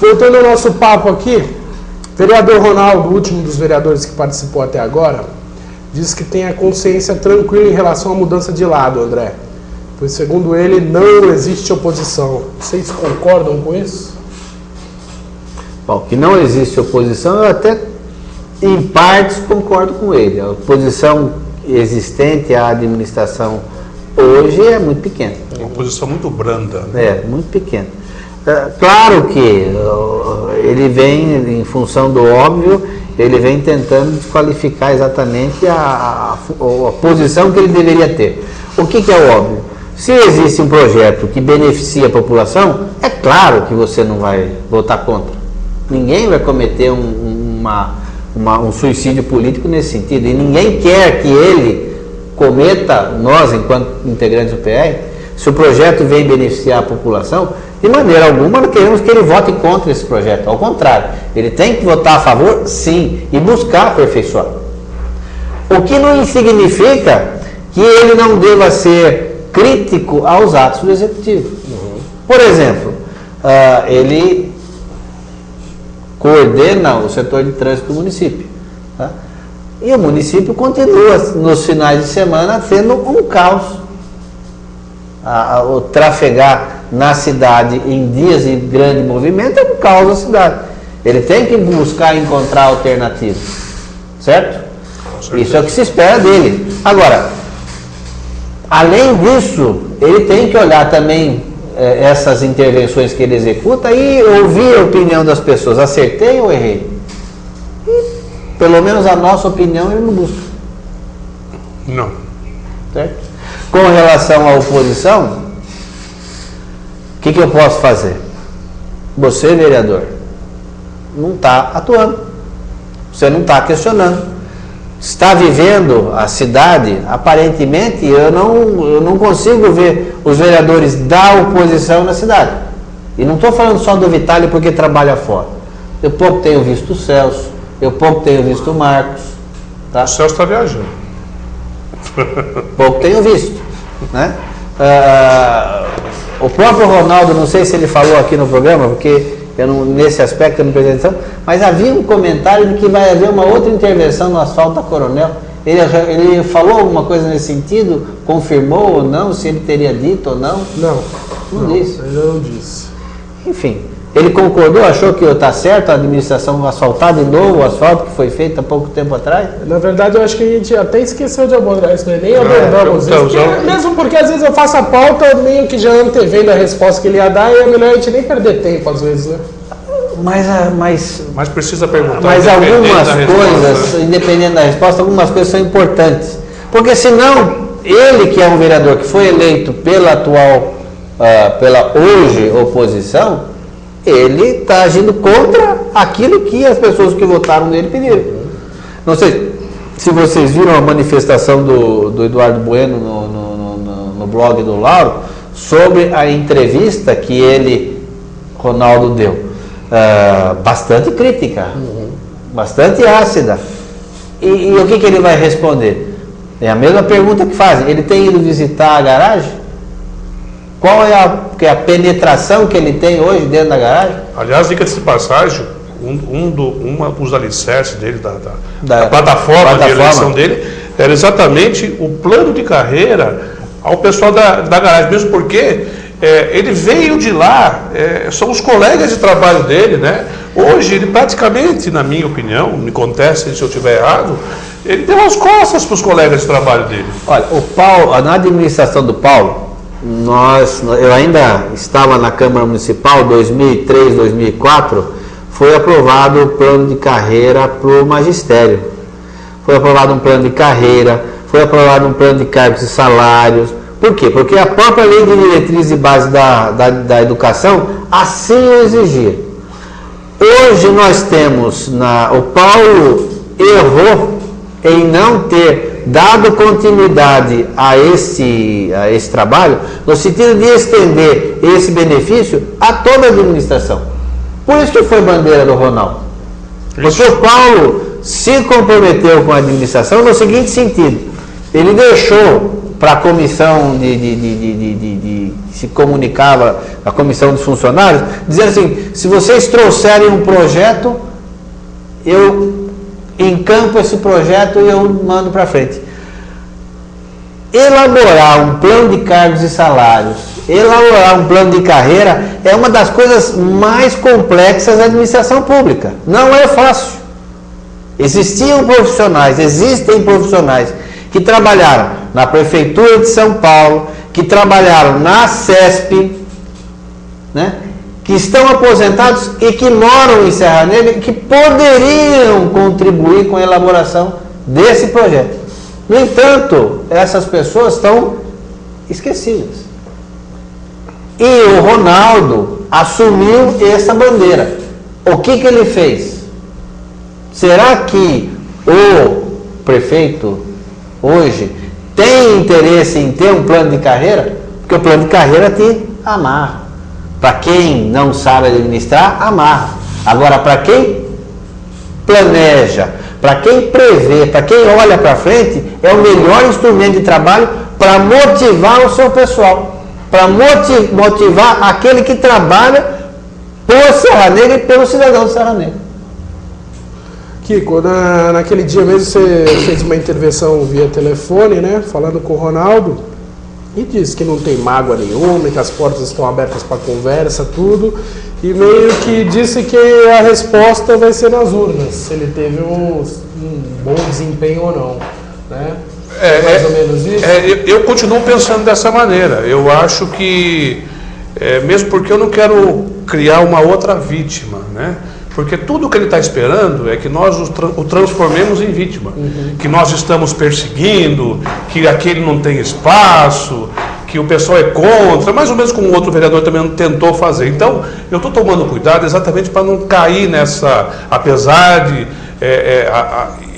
Voltando ao nosso papo aqui, vereador Ronaldo, o último dos vereadores que participou até agora, diz que tem a consciência tranquila em relação à mudança de lado, André. Pois, segundo ele, não existe oposição. Vocês concordam com isso? Bom, que não existe oposição, eu até, em partes, concordo com ele. A oposição existente à administração hoje é muito pequena. É uma oposição muito branda. É, muito pequena. Claro que ele vem, em função do óbvio, ele vem tentando desqualificar exatamente a posição que ele deveria ter. O que é o óbvio? Se existe um projeto que beneficia a população, é claro que você não vai votar contra. Ninguém vai cometer um suicídio político nesse sentido. E ninguém quer que ele cometa, nós, enquanto integrantes do PR, se o projeto vem beneficiar a população, de maneira alguma não queremos que ele vote contra esse projeto. Ao contrário, ele tem que votar a favor, sim, e buscar aperfeiçoar. O que não significa que ele não deva ser crítico aos atos do Executivo. Por exemplo, ele coordena o setor de trânsito do município. Tá? E o município continua, nos finais de semana, tendo um caos. O trafegar na cidade em dias de grande movimento é um caos na cidade. Ele tem que buscar encontrar alternativas, certo? Isso é o que se espera dele. Agora, além disso, ele tem que olhar também essas intervenções que ele executa e ouvir a opinião das pessoas. Acertei ou errei? E, pelo menos a nossa opinião ele não busca. Não. Certo? Com relação à oposição, o que eu posso fazer? Você, vereador, não está atuando. Você não está questionando. Está vivendo a cidade, aparentemente, eu não consigo ver os vereadores da oposição na cidade. E não estou falando só do Vitale porque trabalha fora. Eu pouco tenho visto o Celso, eu pouco tenho visto o Marcos. Tá? O Celso está viajando. Pouco tenho visto, né? O próprio Ronaldo, não sei se ele falou aqui no programa, porque nesse aspecto eu não prestei atenção, mas havia um comentário de que vai haver uma outra intervenção no asfalto da Coronel. Ele falou alguma coisa nesse sentido? Confirmou ou não? Se ele teria dito ou não? Não disse. Ele não disse. Enfim, ele concordou, achou que está certo a administração asfaltar de novo o asfalto que foi feito há pouco tempo atrás? Na verdade, eu acho que a gente até esqueceu de abordar isso, né? Nem abordamos isso. Mesmo porque às vezes eu faço a pauta meio que já antevendo a resposta que ele ia dar e é melhor a gente nem perder tempo às vezes, né? Mas precisa perguntar. Mas algumas coisas, independente da resposta, algumas coisas são importantes. Porque senão, ele que é um vereador que foi eleito pela hoje oposição, ele está agindo contra aquilo que as pessoas que votaram nele pediram. Não sei se vocês viram a manifestação do Eduardo Bueno no blog do Lauro sobre a entrevista que ele, Ronaldo, deu. Bastante crítica, bastante ácida. E o que ele vai responder? É a mesma pergunta que fazem. Ele tem ido visitar a garagem? Qual é a penetração que ele tem hoje dentro da garagem? Aliás, dica de passagem, um dos alicerces dele, da plataforma de eleição dele, era exatamente o plano de carreira ao pessoal da garagem, mesmo porque ele veio de lá, são os colegas de trabalho dele, né? Hoje, ele praticamente, na minha opinião, me conteste se eu estiver errado, ele deu as costas para os colegas de trabalho dele. Olha, o Paulo, na administração do Paulo, eu ainda estava na Câmara Municipal, 2003, 2004, foi aprovado o plano de carreira para o magistério. Foi aprovado um plano de carreira, foi aprovado um plano de cargos e salários. Por quê? Porque a própria lei de diretriz e base da educação assim o exigia. Hoje nós temos, o Paulo errou em não ter dado continuidade a esse trabalho, no sentido de estender esse benefício a toda a administração. Por isso que foi bandeira do Ronaldo. Porque o Paulo se comprometeu com a administração no seguinte sentido: ele deixou para a comissão se comunicava, a comissão dos funcionários, dizendo assim: se vocês trouxerem um projeto, eu encampo esse projeto e eu mando para frente. Elaborar um plano de cargos e salários, elaborar um plano de carreira é uma das coisas mais complexas da administração pública. Não é fácil. Existem profissionais que trabalharam na Prefeitura de São Paulo, que trabalharam na CESP, né, que estão aposentados e que moram em Serra Negra, que poderiam contribuir com a elaboração desse projeto. No entanto, essas pessoas estão esquecidas. E o Ronaldo assumiu essa bandeira. O que ele fez? Será que o prefeito hoje tem interesse em ter um plano de carreira? Porque o plano de carreira te amarra. Para quem não sabe administrar, amarra. Agora, para quem planeja, para quem prevê, para quem olha para frente, é o melhor instrumento de trabalho para motivar o seu pessoal, para motivar aquele que trabalha por Serra Negra e pelo cidadão de Serra Negra. Kiko, naquele dia mesmo você fez uma intervenção via telefone, né, falando com o Ronaldo, e disse que não tem mágoa nenhuma, que as portas estão abertas para conversa, tudo, e meio que disse que a resposta vai ser nas urnas, se ele teve um bom desempenho ou não, né? Mais ou menos isso? Eu continuo pensando dessa maneira. Eu acho que, mesmo porque eu não quero criar uma outra vítima, né? Porque tudo que ele está esperando é que nós o transformemos em vítima. Que nós estamos perseguindo, que aquele não tem espaço, que o pessoal é contra, mais ou menos como o outro vereador também tentou fazer. Então, eu estou tomando cuidado exatamente para não cair nessa, apesar de...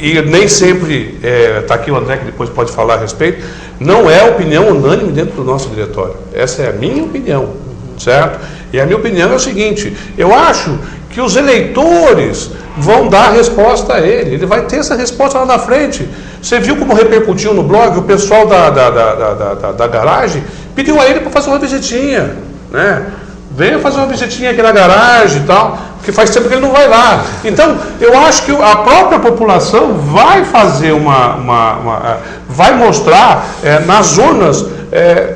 e nem sempre está aqui o André, que depois pode falar a respeito, não é opinião unânime dentro do nosso diretório. Essa é a minha opinião, certo? E a minha opinião é o seguinte: eu acho que os eleitores vão dar a resposta a ele. Ele vai ter essa resposta lá na frente. Você viu como repercutiu no blog? O pessoal da garagem pediu a ele para fazer uma visitinha, né? Venha fazer uma visitinha aqui na garagem e tal, porque faz tempo que ele não vai lá. Então, eu acho que a própria população vai fazer vai mostrar nas urnas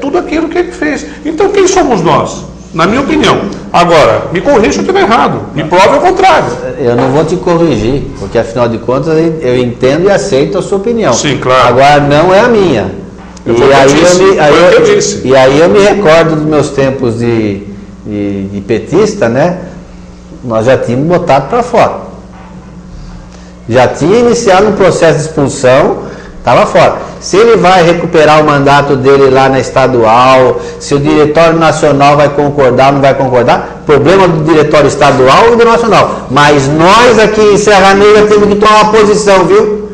tudo aquilo que ele fez. Então, quem somos nós? Na minha opinião. Agora, me corrija se eu estiver errado. Me prove ao contrário. Eu não vou te corrigir, porque afinal de contas eu entendo e aceito a sua opinião. Sim, claro. Agora não é a minha. E aí eu me recordo dos meus tempos de petista, né? Nós já tínhamos botado para fora. Já tinha iniciado um processo de expulsão, estava fora. Se ele vai recuperar o mandato dele lá na estadual, se o diretório nacional vai concordar ou não vai concordar, problema do diretório estadual e do nacional. Mas nós aqui em Serra Negra temos que tomar uma posição, viu?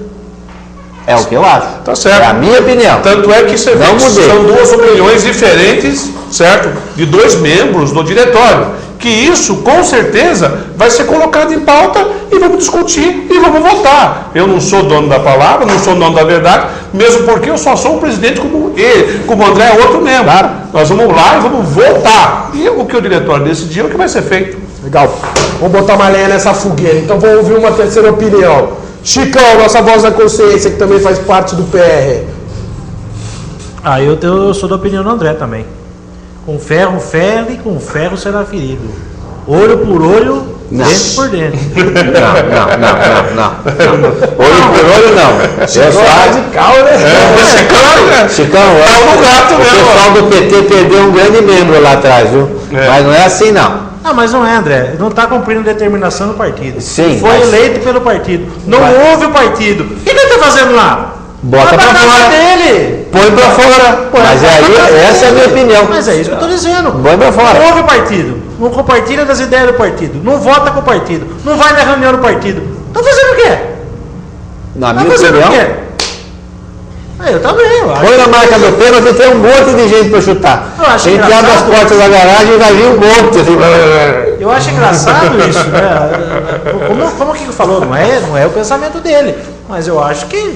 É o que eu acho. Tá certo. É a minha opinião. Tanto é que você vê que são duas opiniões diferentes, certo? De dois membros do diretório. Que isso, com certeza, vai ser colocado em pauta e vamos discutir e vamos votar. Eu não sou dono da palavra, não sou dono da verdade, mesmo porque eu só sou um presidente como ele, como o André é outro membro. Claro. Nós vamos lá e vamos votar. E o que o diretório decidir é o que vai ser feito. Legal. Vamos botar uma lenha nessa fogueira. Então vamos ouvir uma terceira opinião. Chicão, nossa voz da consciência, que também faz parte do PR. Eu sou da opinião do André também. Com ferro, ferro, e com ferro será ferido. Olho por olho, dente por dente. Não. Olho por olho, não. Chicão radical, né? Chicão, o pessoal do PT perdeu um grande membro lá atrás, viu? Mas não é assim, não. Mas não é, André. Não está cumprindo determinação do partido. Sim. Foi eleito pelo partido. Não houve o partido. O que ele está fazendo lá? Bota pra fora dele. Põe pra fora. Mas aí, essa é a minha opinião. Mas é isso que eu tô dizendo. Põe pra fora. Não ouve o partido. Não compartilha das ideias do partido. Não vota com o partido. Não vai na reunião do partido. Estão fazendo o quê? Na minha opinião. Eu também. Põe na marca do pênalti, tem um monte de gente pra chutar. A gente abre as portas da garagem e vai vir um monte. Assim. Eu acho engraçado isso, né? Como o Kiko falou, não é o pensamento dele. Mas eu acho que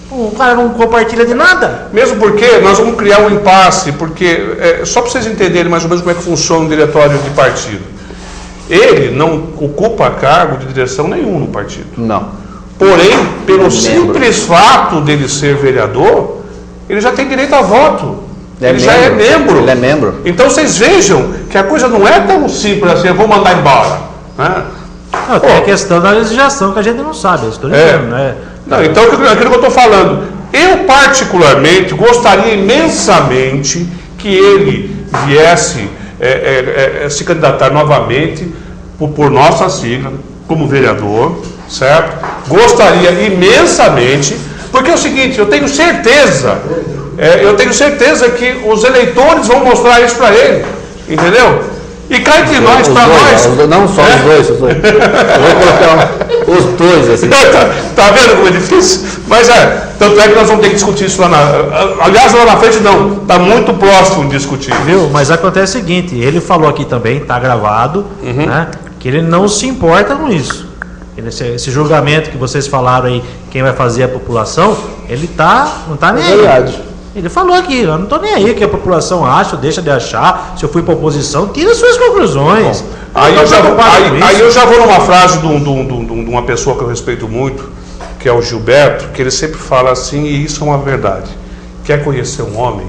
o cara não compartilha de nada. Mesmo porque nós vamos criar um impasse, porque, só para vocês entenderem mais ou menos como é que funciona o diretório de partido. Ele não ocupa cargo de direção nenhum no partido. Não. Porém, pelo simples fato dele ser vereador, ele já tem direito a voto. Ele já é membro. Ele é membro. Então vocês vejam que a coisa não é tão simples assim, eu vou mandar embora. Né? Não, tem a questão da legislação que a gente não sabe, eu estou dizendo, né? Não, então aquilo que eu estou falando, eu particularmente gostaria imensamente que ele viesse se candidatar novamente por nossa sigla, como vereador, certo? Gostaria imensamente, porque é o seguinte, eu tenho certeza que os eleitores vão mostrar isso para ele, entendeu? E cá entre nós, para nós... Não só os dois, eu vou colocar os dois assim. Tá vendo como é difícil? Mas tanto é que nós vamos ter que discutir isso lá aliás, lá na frente não, está muito próximo de discutir. Viu? Mas acontece o seguinte, ele falou aqui também, está gravado, né, que ele não se importa com isso. Esse julgamento que vocês falaram aí, quem vai fazer a população, ele não está nem aí. Verdade. Ele falou aqui, eu não estou nem aí o que a população acha ou deixa de achar. Se eu fui para oposição, tira suas conclusões. Bom, aí eu já vou numa frase de uma pessoa que eu respeito muito, que é o Gilberto, que ele sempre fala assim, e isso é uma verdade. Quer conhecer um homem?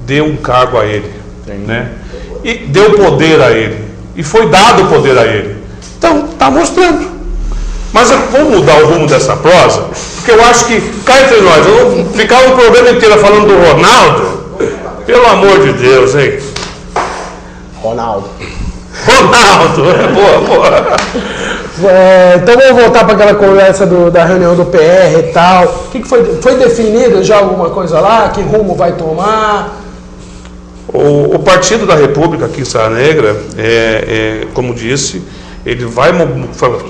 Dê um cargo a ele. Né? E deu poder a ele. E foi dado o poder a ele. Então, está mostrando. Mas eu vou mudar o rumo dessa prosa, porque eu acho que, cá entre nós, eu vou ficar um programa inteiro falando do Ronaldo. Pelo amor de Deus, hein? Ronaldo. Boa. Então vamos voltar para aquela conversa da reunião do PR e tal. O que foi definido já alguma coisa lá? Que rumo vai tomar? O Partido da República aqui em Serra Negra, como disse, ele vai,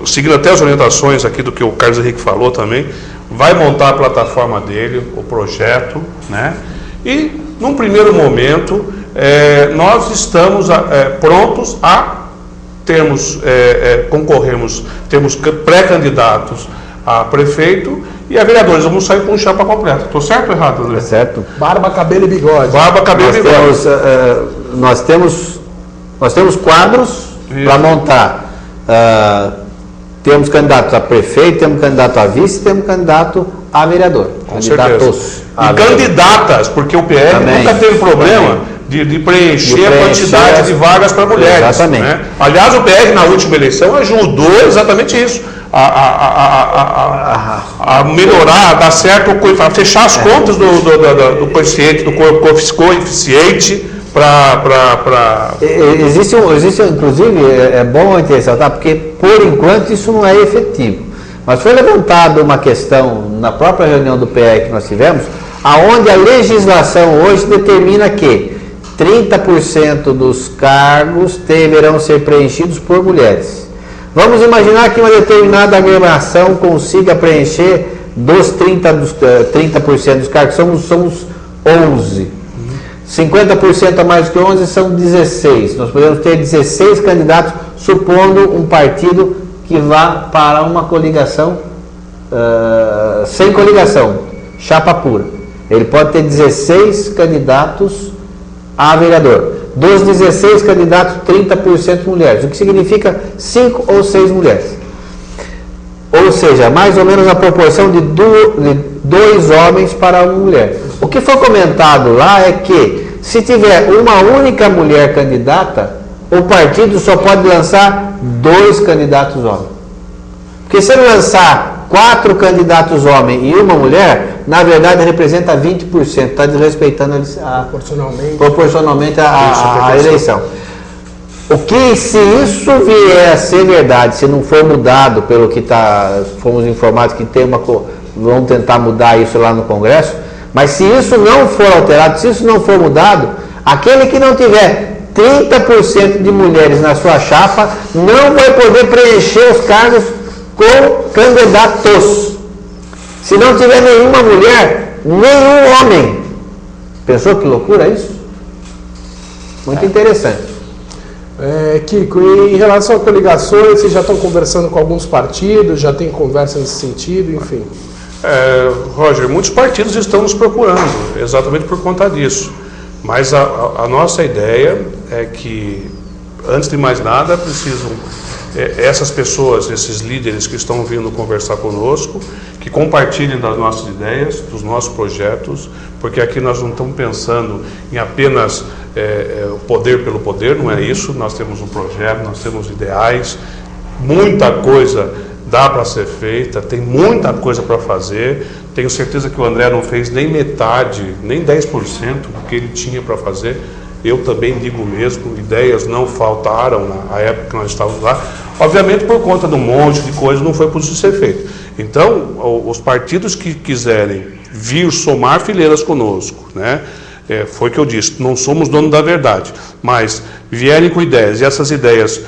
seguindo até as orientações aqui do que o Carlos Henrique falou também, vai montar a plataforma dele, o projeto, né? E, num primeiro momento, nós estamos prontos a concorrermos, temos pré-candidatos a prefeito e a vereadores. Vamos sair com um chapa completo. Estou certo ou errado, André? Certo. Barba, cabelo e bigode. Barba, cabelo e bigode. Nós temos quadros para montar. Temos candidatos a prefeito, temos candidato a vice, temos candidato a vereador. Com certeza. E candidatas, porque o PR nunca teve problema de preencher a quantidade de vagas para mulheres. Exatamente. Né? Aliás, o PR na última eleição ajudou exatamente isso. A melhorar, a dar certo, a fechar as contas do coeficiente, do coeficiente Existe, inclusive, é bom ressaltar, porque por enquanto isso não é efetivo. Mas foi levantada uma questão na própria reunião do PR que nós tivemos, aonde a legislação hoje determina que 30% dos cargos deverão ser preenchidos por mulheres. Vamos imaginar que uma determinada agremiação consiga preencher dos 30% dos cargos, somos 11. 50% a mais do que 11 são 16. Nós podemos ter 16 candidatos, supondo um partido que vá para uma coligação, sem coligação, chapa pura. Ele pode ter 16 candidatos a vereador. Dos 16 candidatos, 30% mulheres, o que significa 5 ou 6 mulheres. Ou seja, mais ou menos a proporção de 2 homens para uma mulher. O que foi comentado lá é que, se tiver uma única mulher candidata, o partido só pode lançar 2 candidatos homens. Porque se ele lançar 4 candidatos homens e uma mulher, na verdade representa 20%, está desrespeitando proporcionalmente a eleição. O que, se isso vier a ser verdade, se não for mudado pelo que fomos informados que tem uma vão tentar mudar isso lá no Congresso, mas se isso não for alterado, se isso não for mudado, aquele que não tiver 30% de mulheres na sua chapa não vai poder preencher os cargos com candidatos. Se não tiver nenhuma mulher, nenhum homem. Pensou que loucura isso? Muito interessante. Kiko, em relação a coligações, vocês já estão conversando com alguns partidos, já tem conversa nesse sentido, enfim? Roger, muitos partidos estão nos procurando, exatamente por conta disso. Mas a nossa ideia é que, antes de mais nada, precisam essas pessoas, esses líderes que estão vindo conversar conosco, que compartilhem das nossas ideias, dos nossos projetos, porque aqui nós não estamos pensando em apenas o poder pelo poder, não é isso. Nós temos um projeto, nós temos ideais, muita coisa dá para ser feita, tem muita coisa para fazer. Tenho certeza que o André não fez nem metade, nem 10% do que ele tinha para fazer. Eu também digo mesmo, ideias não faltaram na época que nós estávamos lá. Obviamente, por conta de um monte de coisas, não foi possível ser feito. Então, os partidos que quiserem vir somar fileiras conosco, né? Foi o que eu disse, não somos donos da verdade, mas vierem com ideias e essas ideias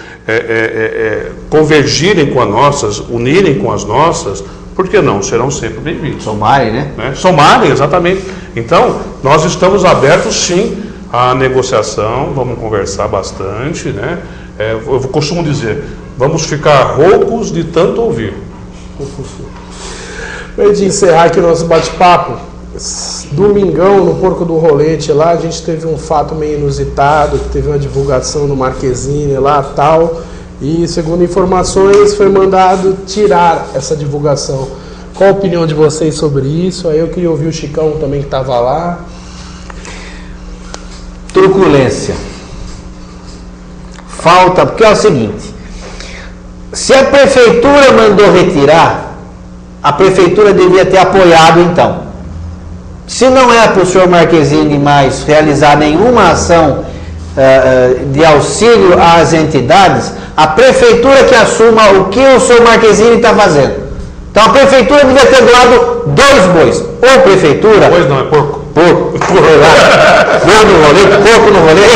convergirem com as nossas, unirem com as nossas, por que não? Serão sempre bem-vindos. Somarem, né? Somarem, exatamente. Então, nós estamos abertos, sim, à negociação, vamos conversar bastante, né? Eu costumo dizer, vamos ficar roucos de tanto ouvir. Antes de encerrar aqui o nosso bate-papo, domingão no Porco do Rolete lá, a gente teve um fato meio inusitado, que teve uma divulgação no Marquezine lá tal, e segundo informações foi mandado tirar essa divulgação. Qual a opinião de vocês sobre isso? Aí eu queria ouvir o Chicão também que estava lá. Truculência. Falta, porque é o seguinte, se a prefeitura mandou retirar, a prefeitura devia ter apoiado então. Se não é para o senhor Marquezine mais realizar nenhuma ação de auxílio às entidades, a prefeitura que assuma o que o senhor Marquezine está fazendo. Então a prefeitura devia ter doado 2 bois. Ou prefeitura... Bois não, é porco. Porco no rolete, porco no rolete.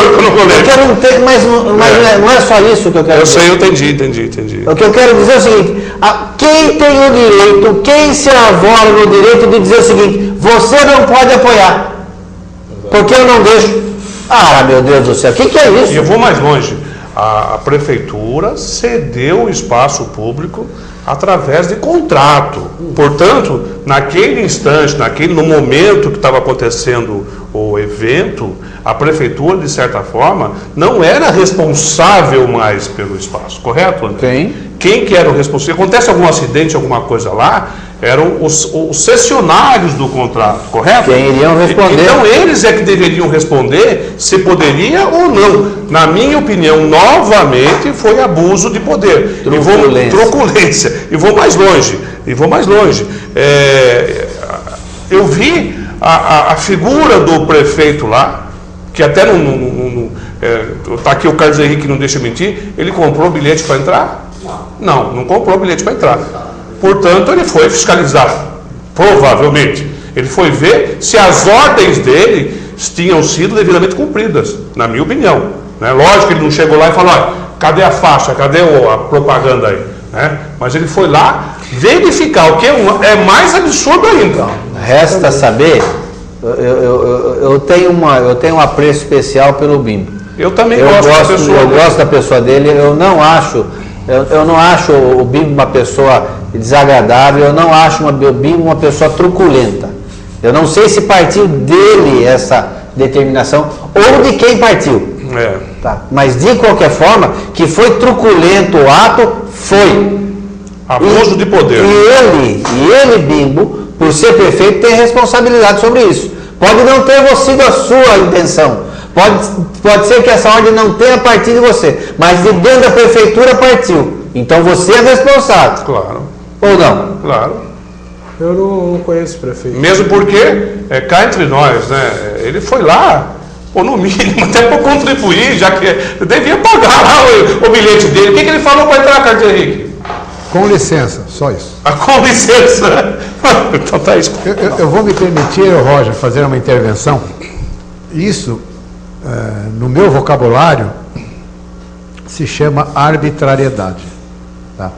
Eu quero não ter, mas não é só isso que eu quero dizer. Eu sei, eu entendi. O que eu quero dizer é o seguinte, quem tem o direito, quem se arvora no direito de dizer o seguinte, você não pode apoiar, porque eu não deixo. Ah, meu Deus do céu, o que é isso? E eu vou mais longe. A prefeitura cedeu o espaço público através de contrato. Portanto, naquele instante, no momento que estava acontecendo o evento, a prefeitura, de certa forma, não era responsável mais pelo espaço, correto, André? Quem que era o responsável? Se acontece algum acidente, alguma coisa lá, eram os cessionários do contrato, correto? Quem iriam responder. Então, eles é que deveriam responder se poderia ou não. Na minha opinião, novamente, foi abuso de poder. Truculência. E vou mais longe. Eu vi a figura do prefeito lá, que até está aqui o Carlos Henrique, não deixa mentir, ele comprou bilhete para entrar? Não comprou bilhete para entrar. Portanto, ele foi fiscalizar, provavelmente. Ele foi ver se as ordens dele tinham sido devidamente cumpridas, na minha opinião. Né? Lógico que ele não chegou lá e falou, olha, cadê a faixa, cadê a propaganda aí? Né? Mas ele foi lá verificar, o que é mais absurdo ainda. Resta saber, eu tenho um apreço especial pelo Bimbo. Eu também gosto da pessoa dele. Eu gosto da pessoa dele, eu não acho o Bimbo uma pessoa desagradável, eu não acho o Bimbo uma pessoa truculenta. Eu não sei se partiu dele essa determinação ou de quem partiu. Tá? Mas de qualquer forma, que foi truculento o ato, foi. Abuso de poder. E ele, Bimbo, por ser prefeito, tem responsabilidade sobre isso. Pode não ter sido a sua intenção. Pode ser que essa ordem não tenha partido de você, mas de dentro da prefeitura partiu. Então você é responsável. Claro. Ou não? Claro. Eu não conheço o prefeito. Mesmo porque, cá entre nós, né? Ele foi lá, ou no mínimo, até para contribuir, já que devia pagar lá o bilhete dele. O que ele falou para entrar, Carlos Henrique? Com licença, só isso. Com licença. Então tá isso. Eu vou me permitir, Roger, fazer uma intervenção. Isso, no meu vocabulário, se chama arbitrariedade. Tá?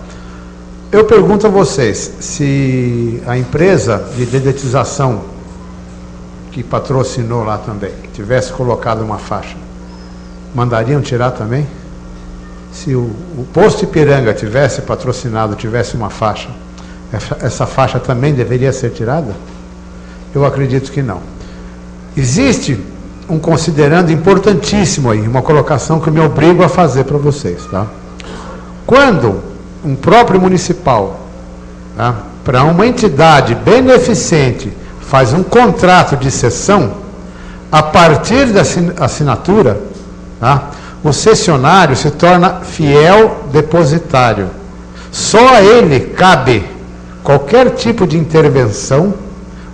Eu pergunto a vocês, se a empresa de dedetização que patrocinou lá também, tivesse colocado uma faixa, mandariam tirar também? Se o posto Ipiranga tivesse patrocinado, tivesse uma faixa, essa faixa também deveria ser tirada? Eu acredito que não. Existe um considerando importantíssimo aí, uma colocação que eu me obrigo a fazer para vocês, tá? Quando um próprio municipal, tá, para uma entidade beneficente faz um contrato de cessão, a partir da assinatura, tá, o cessionário se torna fiel depositário. Só a ele cabe qualquer tipo de intervenção,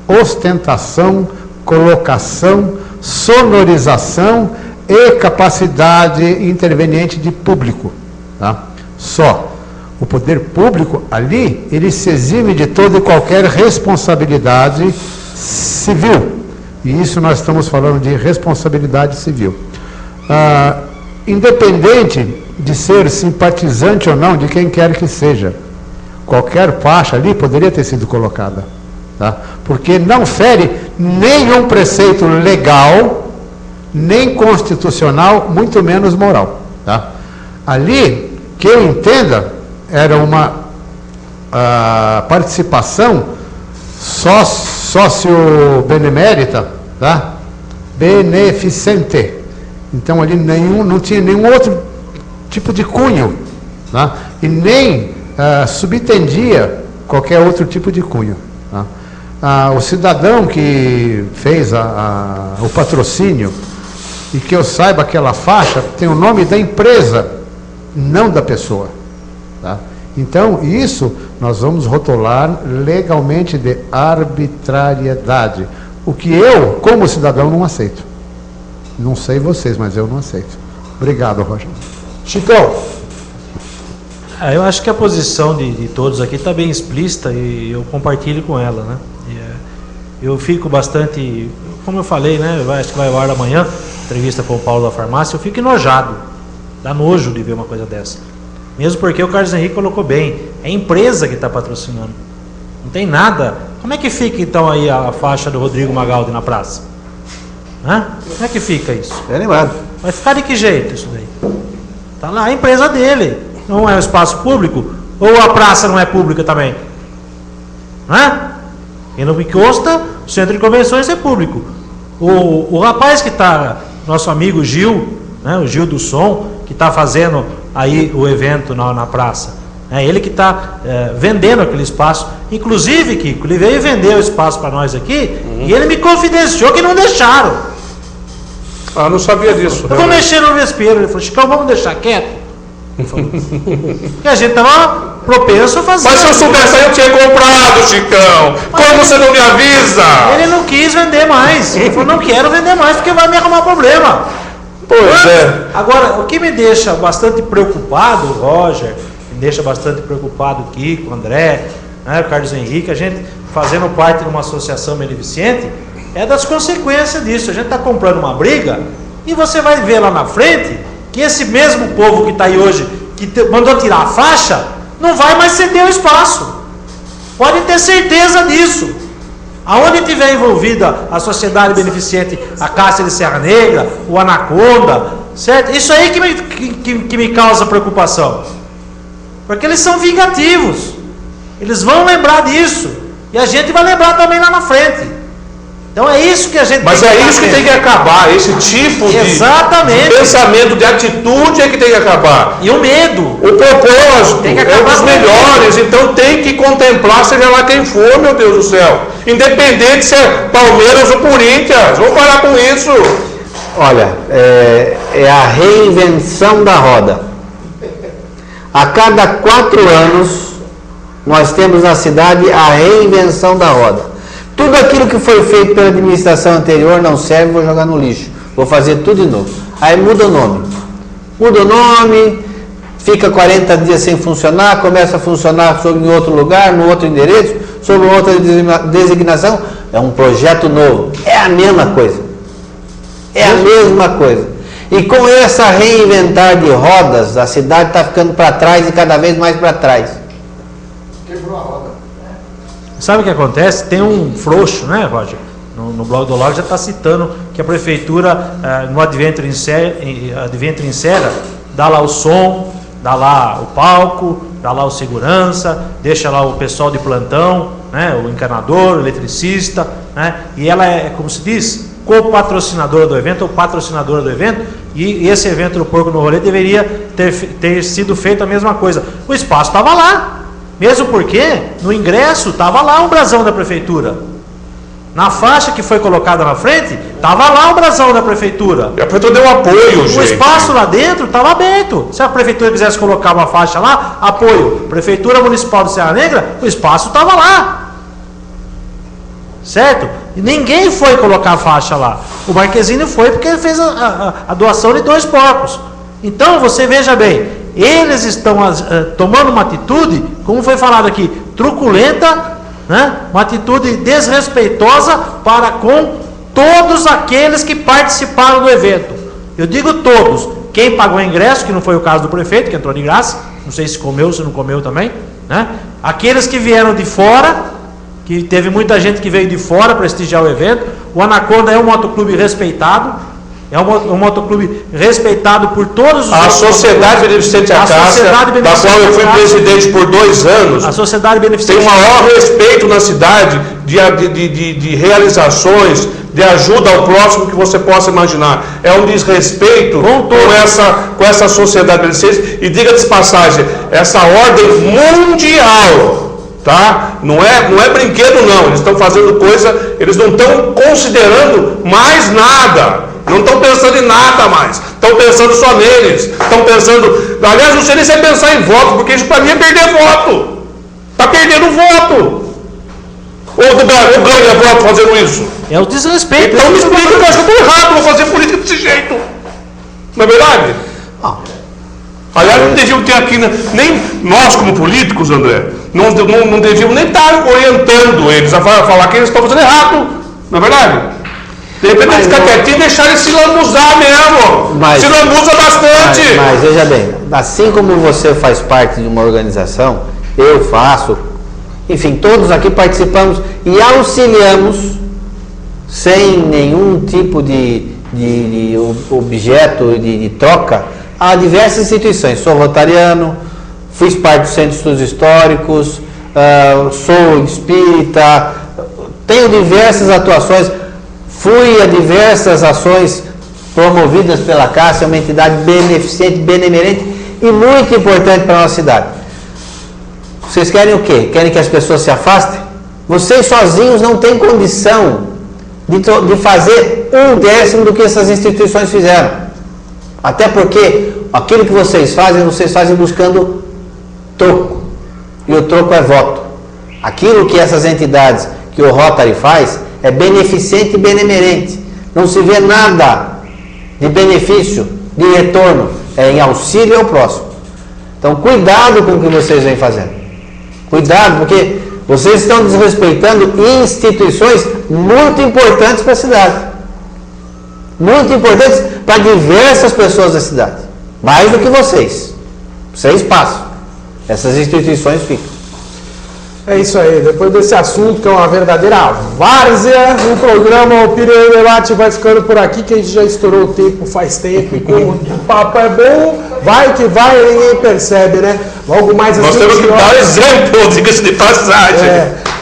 ostentação, colocação, sonorização e capacidade interveniente de público. Tá? Só. O poder público ali, ele se exime de toda e qualquer responsabilidade civil. E isso nós estamos falando de responsabilidade civil. Independente de ser simpatizante ou não de quem quer que seja, qualquer faixa ali poderia ter sido colocada, tá? Porque não fere nenhum preceito legal, nem constitucional, muito menos moral, tá? Ali, que eu entenda, era uma participação sócio-benemérita, tá? Beneficente. Então ali não tinha nenhum outro tipo de cunho, tá? E nem subtendia qualquer outro tipo de cunho. Tá? O cidadão que fez o patrocínio, e que eu saiba, aquela faixa tem o nome da empresa, não da pessoa. Tá? Então isso nós vamos rotular legalmente de arbitrariedade, o que eu, como cidadão, não aceito. Não sei vocês, mas eu não aceito. Obrigado, Roger. Chicão. Eu acho que a posição de todos aqui está bem explícita e eu compartilho com ela, né? Eu fico bastante, como eu falei, né? Acho que vai ao ar amanhã, entrevista com o Paulo da Farmácia, eu fico enojado. Dá nojo de ver uma coisa dessa. Mesmo porque o Carlos Henrique colocou bem, é a empresa que está patrocinando. Não tem nada. Como é que fica então aí a faixa do Rodrigo Magaldi na praça? Hã? Como é que fica isso? É animado. Vai ficar de que jeito isso daí? Tá lá a empresa dele. Não é um espaço público? Ou a praça não é pública também? Hã? E no que consta, o centro de convenções é público. O rapaz que está, nosso amigo Gil, né, o Gil do Som, que está fazendo aí o evento na praça, é ele que está vendendo aquele espaço. Inclusive, Kiko, ele veio vender o espaço para nós aqui, e ele me confidenciou que não deixaram. Não sabia disso. Eu vou mexer no vespeiro. Ele falou, Chicão, vamos deixar quieto? Ele falou. Porque a gente estava propenso a fazer. Mas se eu soubesse aí, eu tinha comprado, Chicão. Como você não me avisa? Ele não quis vender mais. Ele falou, não quero vender mais porque vai me arrumar problema. Pois é. Agora, o que me deixa bastante preocupado, Roger, me deixa bastante preocupado o Kiko, o André, né, o Carlos Henrique, a gente fazendo parte de uma associação beneficente, é das consequências disso. A gente está comprando uma briga e você vai ver lá na frente que esse mesmo povo que está aí hoje, que mandou tirar a faixa, não vai mais ceder o espaço. Pode ter certeza disso. Aonde tiver envolvida a sociedade beneficente, a Cássia de Serra Negra, o Anaconda, certo? Isso aí que me causa preocupação. Porque eles são vingativos. Eles vão lembrar disso. E a gente vai lembrar também lá na frente. Então é isso que a gente Mas é isso que tem que acabar, esse tipo de pensamento, de atitude é que tem que acabar. E o medo. O propósito é um dos melhores, então tem que contemplar, seja lá quem for, meu Deus do céu. Independente se é Palmeiras ou Corinthians, vamos parar com isso. Olha, é a reinvenção da roda. A cada 4 anos, nós temos na cidade a reinvenção da roda. Tudo aquilo que foi feito pela administração anterior não serve, vou jogar no lixo. Vou fazer tudo de novo. Aí muda o nome. Muda o nome, fica 40 dias sem funcionar, começa a funcionar em outro lugar, no outro endereço, sob outra designação. É um projeto novo. É a mesma coisa. É a mesma coisa. E com essa reinventar de rodas, a cidade está ficando para trás e cada vez mais para trás. Quebrou a roda. Sabe o que acontece? Tem um frouxo, né, Roger? No blog do Log já está citando que a prefeitura, no Adventure Insera, dá lá o som, dá lá o palco, dá lá o segurança, deixa lá o pessoal de plantão, né, o encanador, o eletricista, né, e ela é, como se diz, co-patrocinadora do evento ou patrocinadora do evento, e esse evento do Porco no Rolê deveria ter sido feito a mesma coisa. O espaço estava lá, mesmo porque no ingresso estava lá o brasão da prefeitura. Na faixa que foi colocada na frente, estava lá o brasão da prefeitura. E a prefeitura deu apoio, gente. O espaço lá dentro estava aberto. Se a prefeitura quisesse colocar uma faixa lá, apoio. Prefeitura Municipal de Serra Negra, o espaço estava lá. Certo? E ninguém foi colocar a faixa lá. O Marquezine foi porque ele fez a doação de 2 porcos. Então, você veja bem, eles estão tomando uma atitude, como foi falado aqui, truculenta, né? Uma atitude desrespeitosa para com todos aqueles que participaram do evento. Eu digo todos. Quem pagou o ingresso, que não foi o caso do prefeito, que entrou de graça, não sei se comeu, se não comeu também, né? Aqueles que vieram de fora, que teve muita gente que veio de fora prestigiar o evento. O Anaconda é um motoclube respeitado. É um motoclube respeitado por todos os A Sociedade Beneficente Acácia, da qual eu fui presidente por 2 anos, a Sociedade Beneficente tem o maior respeito na cidade de realizações, de ajuda ao próximo que você possa imaginar. É um desrespeito com essa Sociedade Beneficente. E diga de passagem, essa ordem mundial, tá? Não é brinquedo não, eles estão fazendo coisa, eles não estão considerando mais nada. Não estão pensando em nada mais. Estão pensando só neles. Estão pensando... Aliás, não sei nem se é pensar em voto, porque isso para mim é perder voto. Está perdendo voto. Ou ganha voto fazendo isso? É o desrespeito. Então me explica que eu acho que eu estou errado. Vou fazer política desse jeito. Não é verdade? Aliás, não deviam ter aqui... Nem nós como políticos, André, não devíamos nem estar orientando eles a falar que eles estão fazendo errado. Não é verdade? De repente eles ficam quietinhos e deixar ele se lambuzar mesmo. Se lambuza bastante. Mas veja bem, assim como você faz parte de uma organização, eu faço, enfim, todos aqui participamos e auxiliamos sem nenhum tipo de objeto de troca a diversas instituições. Sou rotariano, fiz parte do Centro de Estudos Históricos, sou espírita, tenho diversas atuações. Fui a diversas ações promovidas pela Cássia, uma entidade beneficente, benemerente e muito importante para a nossa cidade. Vocês querem o quê? Querem que as pessoas se afastem? Vocês sozinhos não têm condição de fazer 1/10 do que essas instituições fizeram. Até porque aquilo que vocês fazem buscando troco. E o troco é voto. Aquilo que essas entidades, que o Rotary faz, é beneficente e benemerente. Não se vê nada de benefício, de retorno. É em auxílio ao próximo. Então, cuidado com o que vocês vêm fazendo. Cuidado, porque vocês estão desrespeitando instituições muito importantes para a cidade. Muito importantes para diversas pessoas da cidade. Mais do que vocês. Vocês passam. Essas instituições ficam. É isso aí, depois desse assunto que é uma verdadeira várzea, o programa Opinião e Debate vai ficando por aqui, que a gente já estourou o tempo faz tempo, e como o papo é bom, vai que vai, ninguém percebe, né? Logo mais às 20 horas... Nós temos que dar exemplo, diga-se de passagem.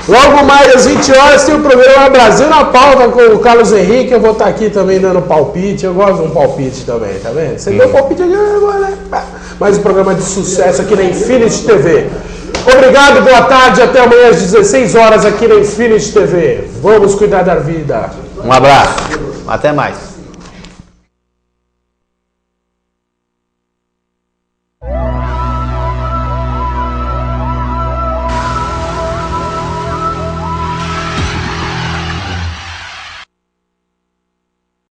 Logo mais às 20 horas tem o programa Brasil na Pauta com o Carlos Henrique, eu vou estar aqui também dando palpite, eu gosto de um palpite também, tá vendo? Você deu palpite aqui agora, né? Mais um programa de sucesso aqui na Infinity TV. Obrigado, boa tarde, até amanhã às 16 horas aqui na Infinity TV. Vamos cuidar da vida. Um abraço, até mais.